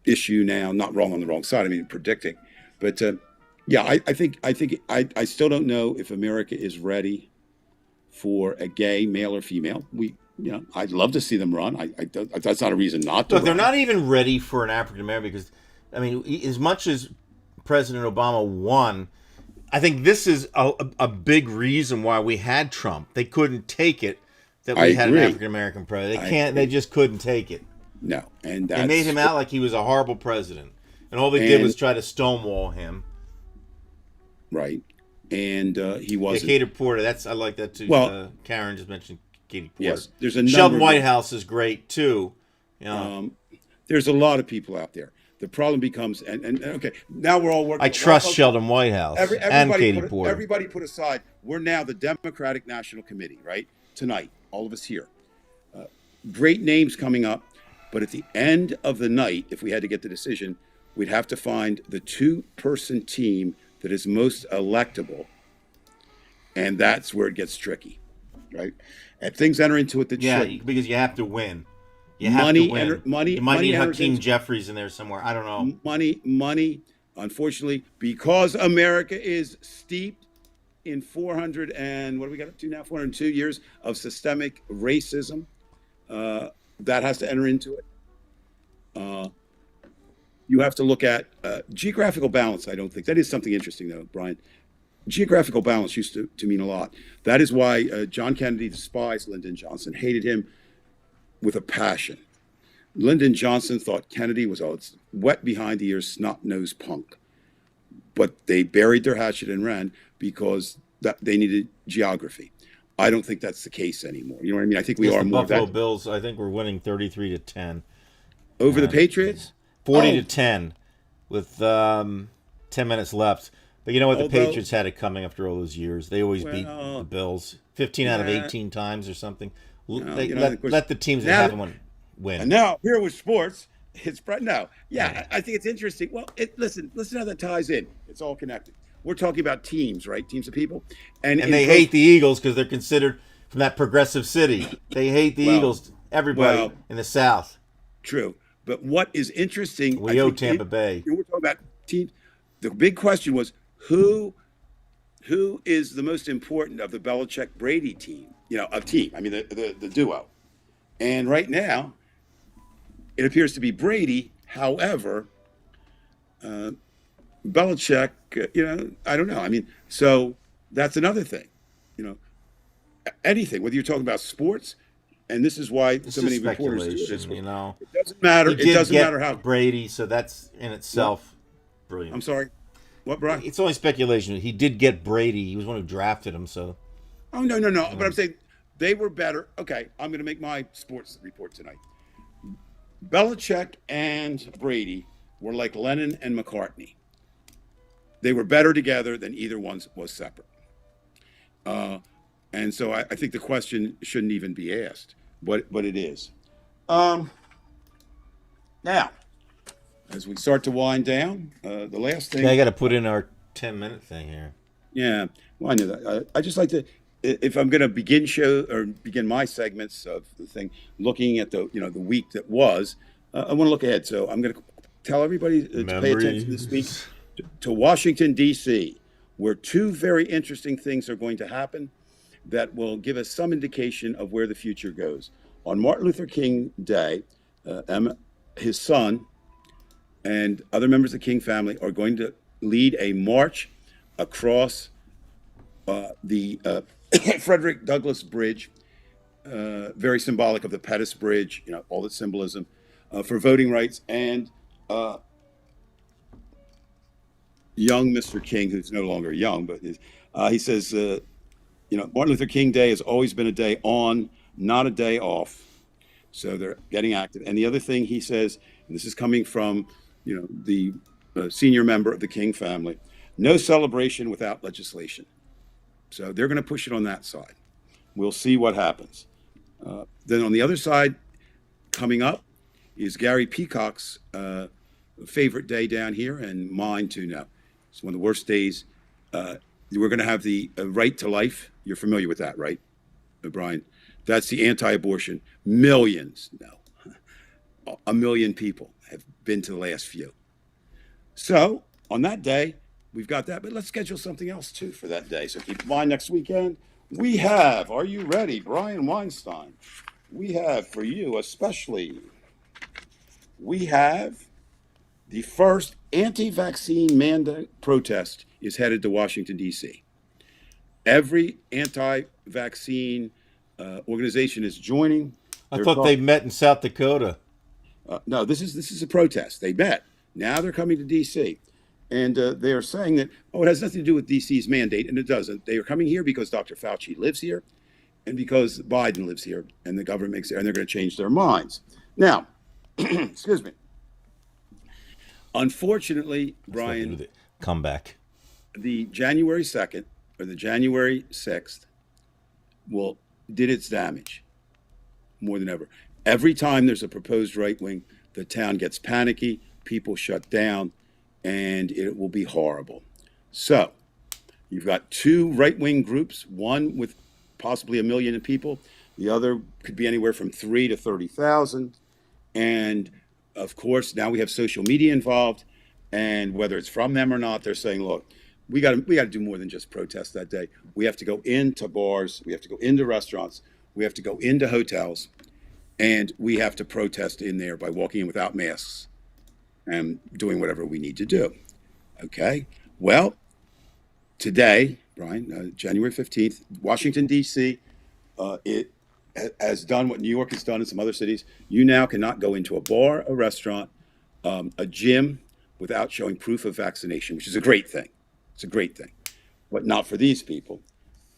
issue now. Not wrong on the wrong side. I mean, predicting. But I still don't know if America is ready for a gay male or female. I'd love to see them run. That's not a reason not to. Look, they're not even ready for an African American because, I mean, as much as President Obama won, I think this is a big reason why we had Trump. They couldn't take it that we had an African American president. They just couldn't take it. No, and they made him out like he was a horrible president. And all they did was try to stonewall him. Right. And he wasn't. Katie Porter, I like that too. Well, Karen just mentioned Katie Porter. Yes, there's a number. Sheldon Whitehouse is great too. There's a lot of people out there. The problem becomes, and okay, now we're all working. I trust Sheldon Whitehouse and Katie Porter. Everybody put aside. We're now the Democratic National Committee, right? Tonight, all of us here. Great names coming up. But at the end of the night, if we had to get the decision, we'd have to find the two-person team that is most electable. And that's where it gets tricky, right? And things enter into it that because you have to win. You have to win. You might need Hakeem Jeffries in there somewhere. I don't know. Money, unfortunately, because America is steeped in 400 and what do we got up to now? 402 years of systemic racism. That has to enter into it. You have to look at geographical balance. I don't think that is something interesting, though, Brian. Geographical balance used to mean a lot. That is why John Kennedy despised Lyndon Johnson, hated him with a passion. Lyndon Johnson thought Kennedy was wet behind the ears, snot-nosed punk. But they buried their hatchet and ran because they needed geography. I don't think that's the case anymore. You know what I mean? I think we are more Buffalo Bills. I think we're winning 33-10 over the Patriots. 40-10 with 10 10 minutes left. But you know what? The Although, Patriots had it coming after all those years. They always beat the well, Bills 15 out of yeah, 18 times or something. no, They, of course, let the teams that now, haven't won and win. now here with sports, it's no, Yeah. yeah, I think it's interesting. Well, listen how that ties in. It's all connected. We're talking about teams, right? Teams of people, and And in they pro, hate the Eagles because they're considered from that progressive city. They hate the well, Eagles. Everybody well, in the South. true. But what is interesting, I We owe think, Tampa Bay. we're talking about teams. The big question was who who is the most important of the Belichick Brady team? Of team. I mean, the duo. And right now, it appears to be Brady. However, uh, Belichick, I don't know. I mean, so that's another thing. You know, anything, whether you're talking about sports, and this is why It's so just many reporters do this. speculation, you know. It doesn't matter. He It did doesn't matter get how. Brady, so that's in What? itself I'm brilliant. sorry. What, Brian? It's only speculation. He did get Brady. He was one who drafted him, so Oh, no, no, no. you But I'm know. saying they were better. Okay, I'm going to make my sports report tonight. Belichick and Brady were like Lennon and McCartney. They were better together than either one was separate. Uh, and so I think the question shouldn't even be asked, but it is. Um, Now, as we start to wind down, the last Yeah, I thing, got to put in our 10-minute thing here. yeah, well, I knew that. I just like to, if I'm going to begin my segments of the thing, looking at the week that was, I want to look ahead. So I'm going to tell everybody to pay attention this week Memories. to Washington, D.C., where two very interesting things are going to happen that will give us some indication of where the future goes. On Martin Luther King Day, his son and other members of the King family are going to lead a march across the Frederick Douglass Bridge, very symbolic of the Pettus Bridge, all its symbolism for voting rights. And young Mr. King, who's no longer young, but he says, Martin Luther King Day has always been a day on, not a day off. So they're getting active. And the other thing he says, and this is coming from, the senior member of the King family, no celebration without legislation. So they're going to push it on that side. We'll see what happens. Then on the other side, coming up is Gary Peacock's favorite day down here, and mine too now. It's one of the worst days. We're going to have the right to life. You're familiar with that, right, Brian? That's the anti-abortion. Millions, no, a million people have been to the last few. So on that day, we've got that, but let's schedule something else too for that day. So keep in mind next weekend, we have, are you ready, Brian Weinstein? We have for you especially, we have the first anti-vaccine mandate protest is headed to Washington, D.C. Every anti-vaccine organization is joining. I They're thought they talking. met in South Dakota. No, this is a protest. They met. Now they're coming to D.C. And they are saying that, it has nothing to do with D.C.'s mandate, and it doesn't. They are coming here because Dr. Fauci lives here and because Biden lives here and the government makes it, and they're going to change their minds. Now, excuse me. Unfortunately, It's nothing to do Brian, with it. Comeback. the January 2nd or the January 6th did its damage more than ever. Every time there's a proposed right wing, the town gets panicky, people shut down, and it will be horrible. So you've got two right wing groups, one with possibly a million people, the other could be anywhere from 3 to 30,000. And of course, now we have social media involved, and whether it's from them or not, they're saying, look, we got to do more than just protest that day. We have to go into bars, we have to go into restaurants, we have to go into hotels, and we have to protest in there by walking in without masks and doing whatever we need to do. Okay. Well, today, Brian, January 15th, Washington, D.C., it has done what New York has done in some other cities. You now cannot go into a bar, a restaurant, a gym without showing proof of vaccination, which is a great thing. It's a great thing, but not for these people.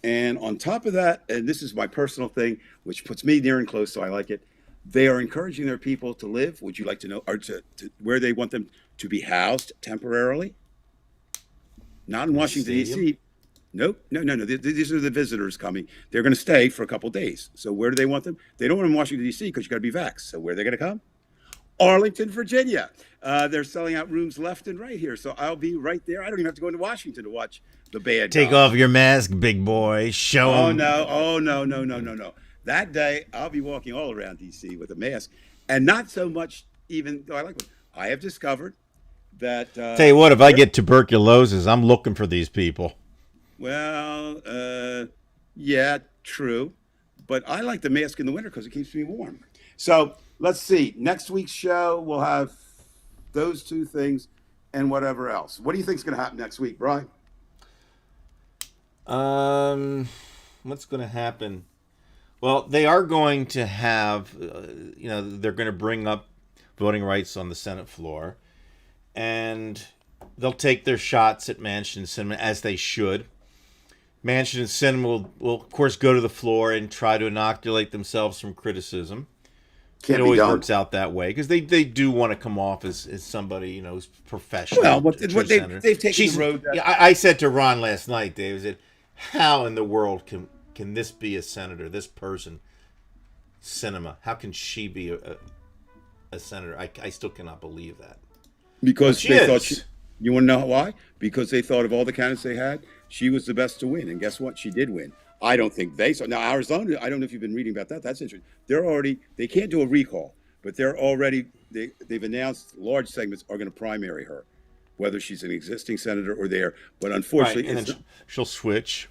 And on top of that, and this is my personal thing, which puts me near and close, so I like it. They are encouraging their people to live. Would you like to know, or to where they want them to be housed temporarily? Not in Washington, Stadium? D.C. Nope. No, no, no. These are the visitors coming. They're going to stay for a couple days. So where do they want them? They don't want them in Washington, D.C. because you got to be vaxxed. So where are they going to come? Arlington, Virginia. They're selling out rooms left and right here. So I'll be right there. I don't even have to go into Washington to watch the bad Take guys. off your mask, big boy. Show Oh, them. no. Oh, no, no, no, no, no. That day, I'll be walking all around D.C. with a mask. And not so much even, though I like it. I have discovered that. Tell you what, if I get tuberculosis, I'm looking for these people. Well, yeah, true. But I like the mask in the winter because it keeps me warm. So let's see. Next week's show, we'll have those two things and whatever else. What do you think is going to happen next week, Brian? What's going to happen? Well, they are going to have, they're going to bring up voting rights on the Senate floor, and they'll take their shots at Manchin and Sinema, as they should. Manchin and Sinema will, of course, go to the floor and try to inoculate themselves from criticism. Can't It be always done. works out that way because they do want to come off as somebody who's professional. Well, true senator. they've taken the road. Yeah, I said to Ron last night, Dave, I said, how in the world can this be a senator? This person, Sinema, how can she be a senator? I still cannot believe that. Because She they is. thought you want to know why? Because they thought of all the candidates they had, she was the best to win. And guess what? She did win. I don't think they saw. Now, Arizona, I don't know if you've been reading about that. That's interesting. They can't do a recall, but they've announced large segments are going to primary her, whether she's an existing senator or there. But unfortunately, Right, and it's then she'll switch.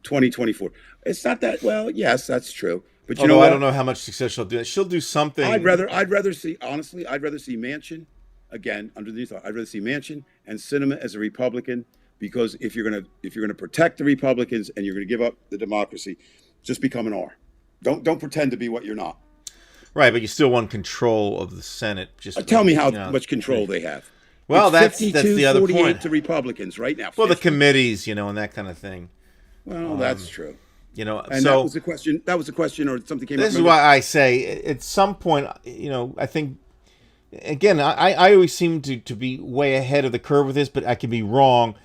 2024. It's not that, well, yes, that's true. But you Although know what? I don't know how much success she'll do. She'll do something. I'd rather see Manchin again under the new thought. I'd rather see Manchin and Sinema as a Republican, because if you're gonna protect the Republicans and you're gonna give up the democracy, just become an R. Don't pretend to be what you're not. Right, but you still want control of the Senate. Just Tell me how much control they have. Well, It's that's the other 48 point. to Republicans right now. Well, the 50. committees, and that kind of thing. Well, that's true. So And that was a question. That was a question, or something came up. this is why I say at some point, I think, again, I always seem to be way ahead of the curve with this, but I could be wrong.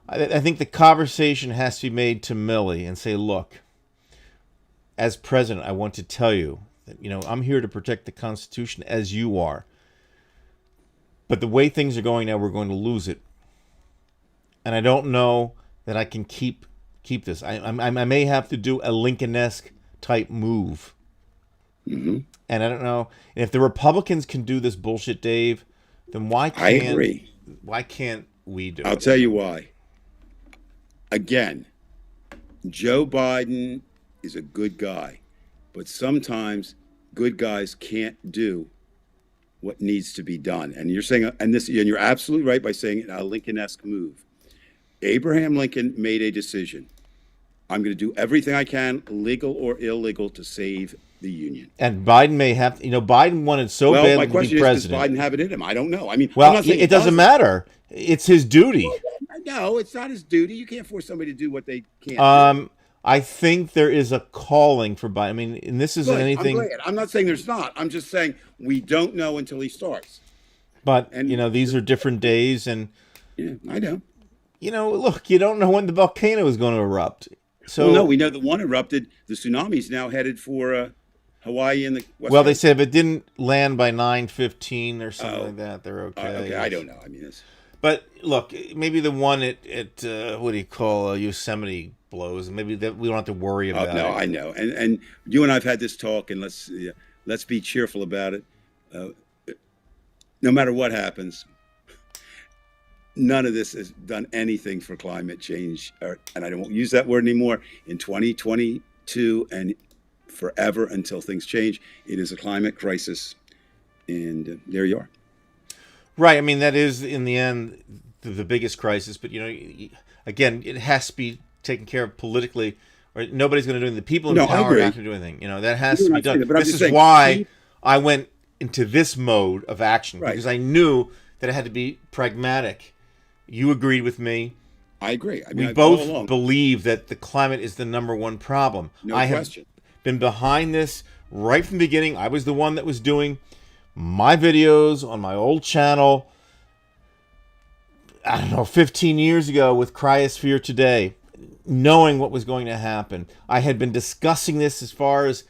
I think the conversation has to be made to Milley and say, look, as president, I want to tell you that, I'm here to protect the Constitution as you are. But the way things are going now, we're going to lose it. And I don't know that I can keep this. I may have to do a Lincoln-esque type move. Mm-hmm. And I don't know. And if the Republicans can do this bullshit, Dave, then why I agree. Why can't we do I'll it? tell you why. Again, Joe Biden is a good guy, but sometimes good guys can't do what needs to be done. And you're saying, and you're absolutely right by saying a Lincoln-esque move. Abraham Lincoln made a decision. I'm going to do everything I can, legal or illegal, to save the Union. And Biden may have, Biden wanted so Well, badly my to question be is, president. does Biden have it in him? I don't know. I mean, I'm Well, not saying it doesn't matter. It's his duty. No, it's not his duty. You can't force somebody to do what they can't do. I think there is a calling for Biden. I mean, and this isn't Good. anything. I'm glad. I'm not saying there's not. I'm just saying we don't know until he starts. But, And- these are different days. And, Yeah, I know. look, you don't know when the volcano is going to erupt. So, Well, no, we know that one erupted. The tsunami's now headed for Hawaii and the West well, they Coast. said if it didn't land by 9:15 or something like that, they're okay. Okay, I don't know. I mean, it's But look, maybe the one at what do you call Yosemite blows. Maybe that we don't have to worry about no, it. I know. And you and I've had this talk, and let's be cheerful about it. No matter what happens, none of this has done anything for climate change, and I won't use that word anymore. In 2022 and forever until things change, it is a climate crisis, and there you are. Right. I mean, that is in the end the biggest crisis. But again, it has to be taken care of politically, or nobody's going to do anything. The people in No, I power agree. are not going to do anything. That has You're to be not saying done. that, but I'm This just is saying, why I went into this mode of action, Right. because I knew that it had to be pragmatic. You agreed with me. I agree. I mean, We all both along, believe that the climate is the number one problem. no I question. have been behind this right from the beginning. I was the one that was doing my videos on my old channel. I don't know, 15 years ago with Cryosphere Today, knowing what was going to happen. I had been discussing this as far as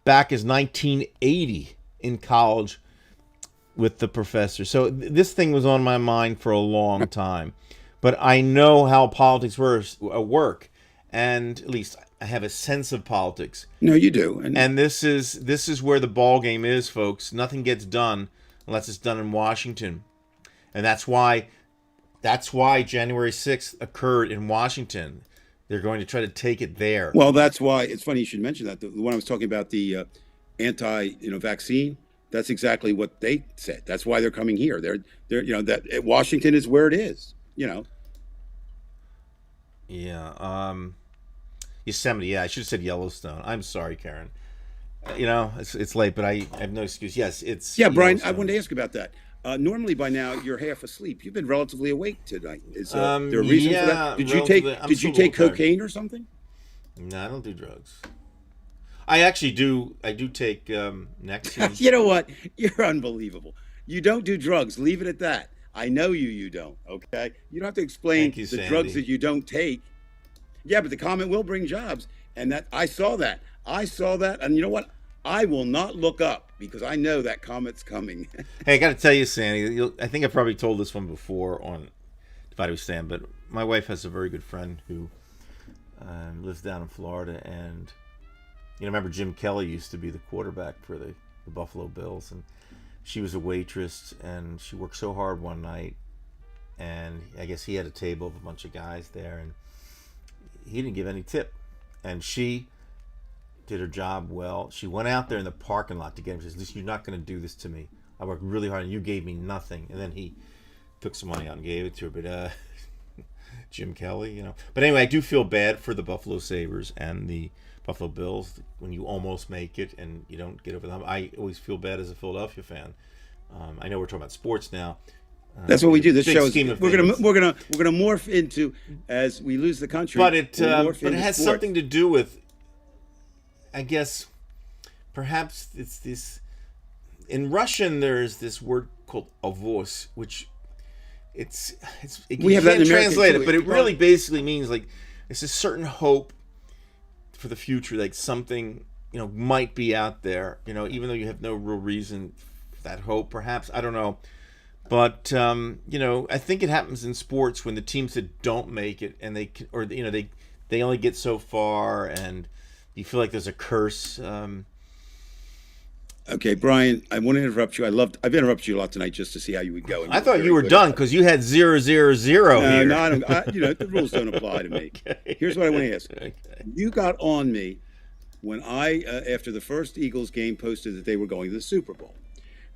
back as 1980 in college with the professor. So this thing was on my mind for a long time. But I know how politics work, and at least I have a sense of politics. No, you do. And this is where the ball game is, folks. Nothing gets done unless it's done in Washington. And that's why January 6th occurred in Washington. They're going to try to take it there. Well, that's why it's funny you should mention that. The one I was talking about, the vaccine, that's exactly what they said. That's why they're coming here. They're that Washington is where it is. Yeah. Yosemite. Yeah, I should have said Yellowstone. I'm sorry, Karen. It's late, but I have no excuse. Yes, it's Brian, I wanted to ask about that. Normally by now you're half asleep. You've been relatively awake tonight. Is there a reason for that? Did you take cocaine or something? No, I don't do drugs. I actually do. I do take Nexium. You know what? You're unbelievable. You don't do drugs. Leave it at that. I know you don't. Okay. You don't have to explain the Sandy. drugs that you don't take. Yeah, but the comment will bring jobs, and that I saw that, and you know what? I will not look up because I know that comment's coming. Hey, I got to tell you, Sandy. I think I probably told this one before on Divided We Stand, but my wife has a very good friend who lives down in Florida, and remember Jim Kelly used to be the quarterback for the Buffalo Bills, and she was a waitress, and she worked so hard one night, and I guess he had a table of a bunch of guys there, and he didn't give any tip, and she did her job well. She went out there in the parking lot to get him. She says, "Listen, you're not going to do this to me. I worked really hard, and you gave me nothing." And then he took some money out and gave it to her. But Jim Kelly, But anyway, I do feel bad for the Buffalo Sabres and the Buffalo Bills when you almost make it and you don't get over them. I always feel bad as a Philadelphia fan. I know we're talking about sports now. That's what we do. This show is we're gonna morph into as we lose the country. But it has sports. something to do with, I guess, perhaps it's this. In Russian, there's this word called avos, which we have that in American translate too. it, but it really basically means like it's a certain hope for the future, like something might be out there, even though you have no real reason for that hope. Perhaps I don't know, but I think it happens in sports when the teams that don't make it and they only get so far and you feel like there's a curse. Okay, Brian, I want to interrupt you. I've interrupted you a lot tonight just to see how you would go. I thought you were done because you had 0, 0, 0 here. No, the rules don't apply to me. Okay. Here's what I want to ask. Okay. You got on me when I, after the first Eagles game, posted that they were going to the Super Bowl.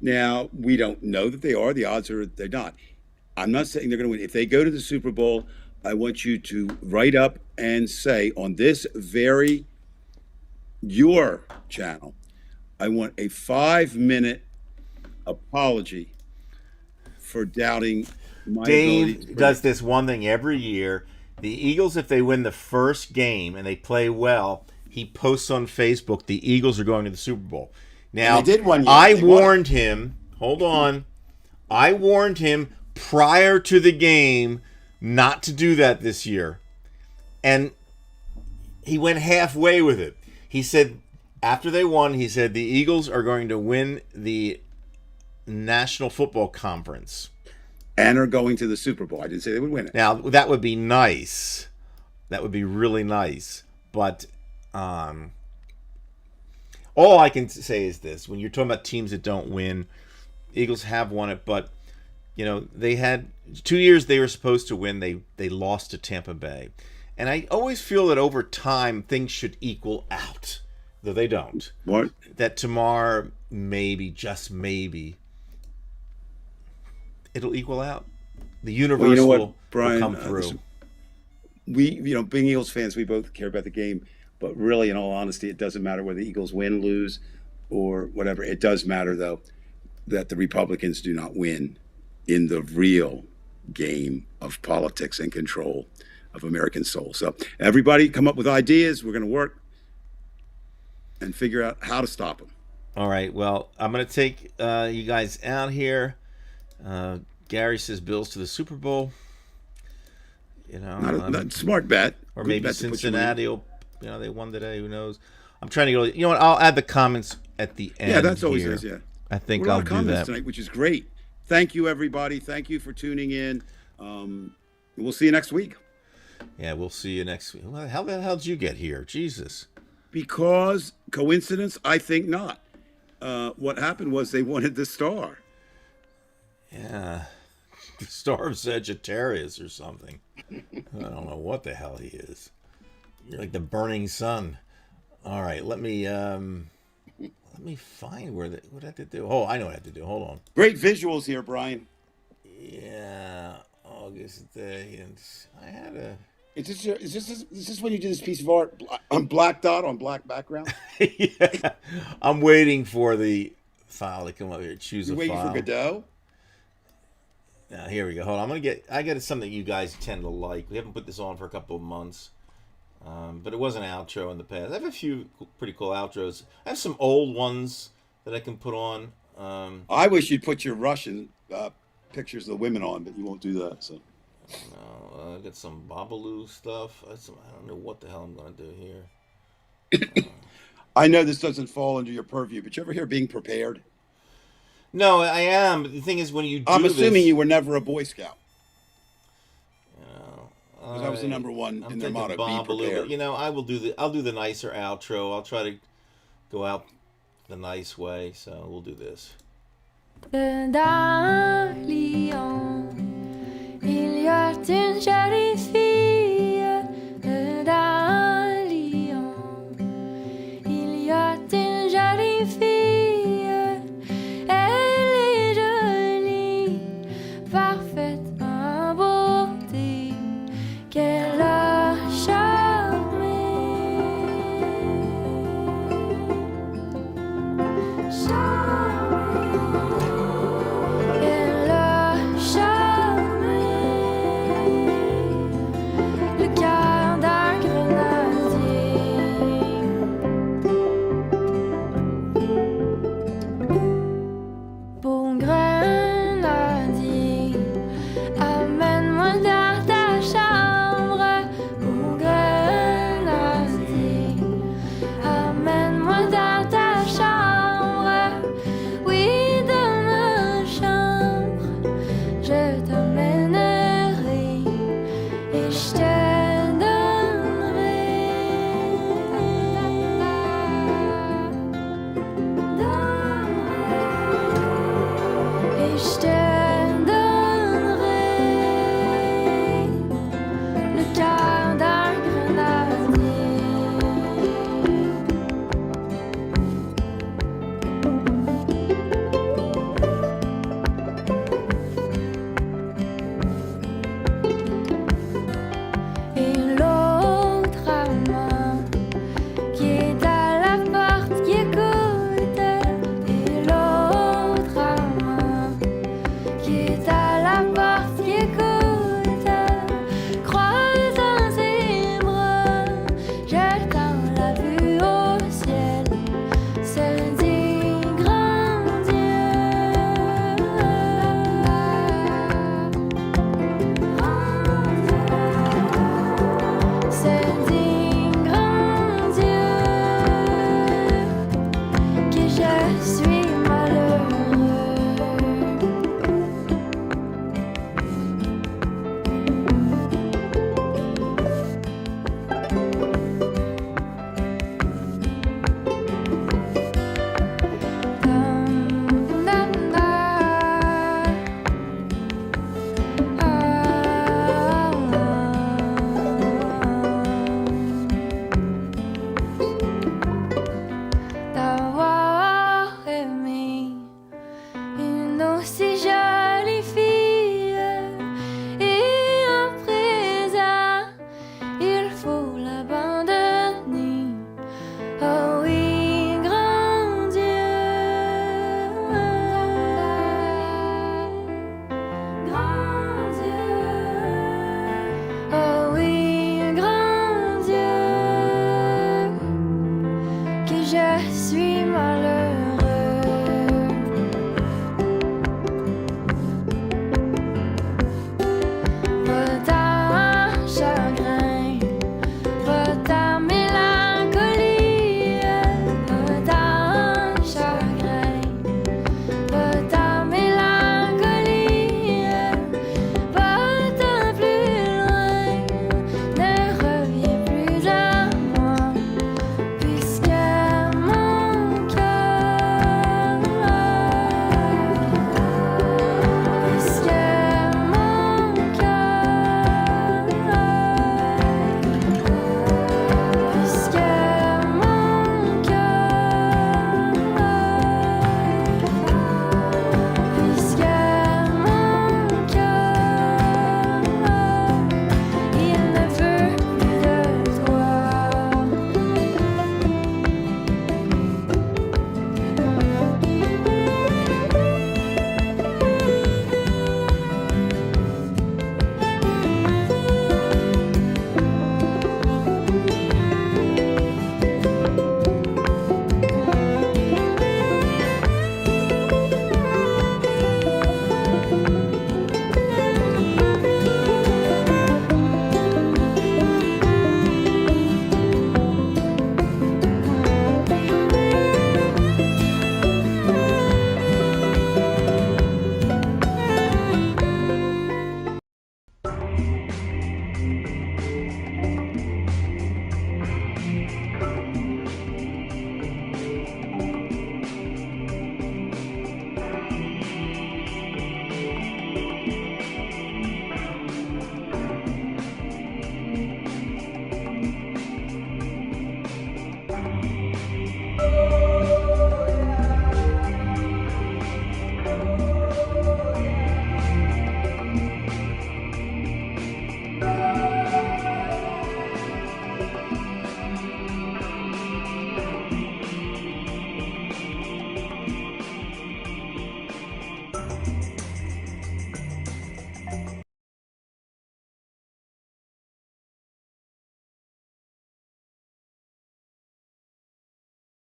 Now, we don't know that they are. The odds are they're not. I'm not saying they're going to win. If they go to the Super Bowl, I want you to write up and say on this your channel, I want a 5-minute apology for doubting my ability. Dave does this one thing every year. The Eagles, if they win the first game and they play well, he posts on Facebook, the Eagles are going to the Super Bowl. Now, I warned him, hold on, I warned him prior to the game not to do that this year. And he went halfway with it. He said, after they won, he said the Eagles are going to win the National Football Conference. And are going to the Super Bowl. I didn't say they would win it. Now, that would be nice. That would be really nice. But all I can say is this. When you're talking about teams that don't win, Eagles have won it. But, they had 2 years they were supposed to win. They lost to Tampa Bay. And I always feel that over time, things should equal out. Though they don't. What? That tomorrow, maybe, just maybe, it'll equal out. The universe will come through. Being Eagles fans, we both care about the game. But really, in all honesty, it doesn't matter whether the Eagles win, lose, or whatever. It does matter, though, that the Republicans do not win in the real game of politics and control of American soul. So everybody come up with ideas. We're going to work and figure out how to stop them. All right. Well, I'm going to take you guys out here. Gary says Bills to the Super Bowl. You know, Not smart bet. or Good maybe bet to put you in. Cincinnati will, they won today. Who knows? I'm trying to go. You know what? I'll add the comments at the end. Yeah, that's always here. is. Yeah, I think We're a lot I'll of do comments that. tonight, which is great. Thank you, everybody. Thank you for tuning in. We'll see you next week. Yeah, we'll see you next week. Well, how the hell did you get here? Jesus. Because coincidence? I think not. What happened was they wanted the star. Yeah. The star of Sagittarius or something. I don't know what the hell he is. You're like the burning sun. All right, let me find what I have to do. Oh, I know what I have to do. Hold on. Great visuals here, Brian. Yeah, August day, and I had a. Is this when you did this piece of art on black dot on black background? Yeah, I'm waiting for the file to come up here. Choose You're a waiting file. for Godot? Now here we go. Hold on. I got something you guys tend to like. We haven't put this on for a couple of months, but it was an outro in the past. I have a few pretty cool outros. I have some old ones that I can put on. I wish you'd put your Russian pictures of the women on, but you won't do that. So I got some Babalu stuff. I don't know what the hell I'm going to do here. I know this doesn't fall under your purview, but you ever hear being prepared? No, I am. But the thing is, when you do I'm assuming this, you were never a Boy Scout. Because that was the number one in their motto, be prepared. But, I'll do the nicer outro. I'll try to go out the nice way. So we'll do this. Dans Lyon, il y a une jolie fille.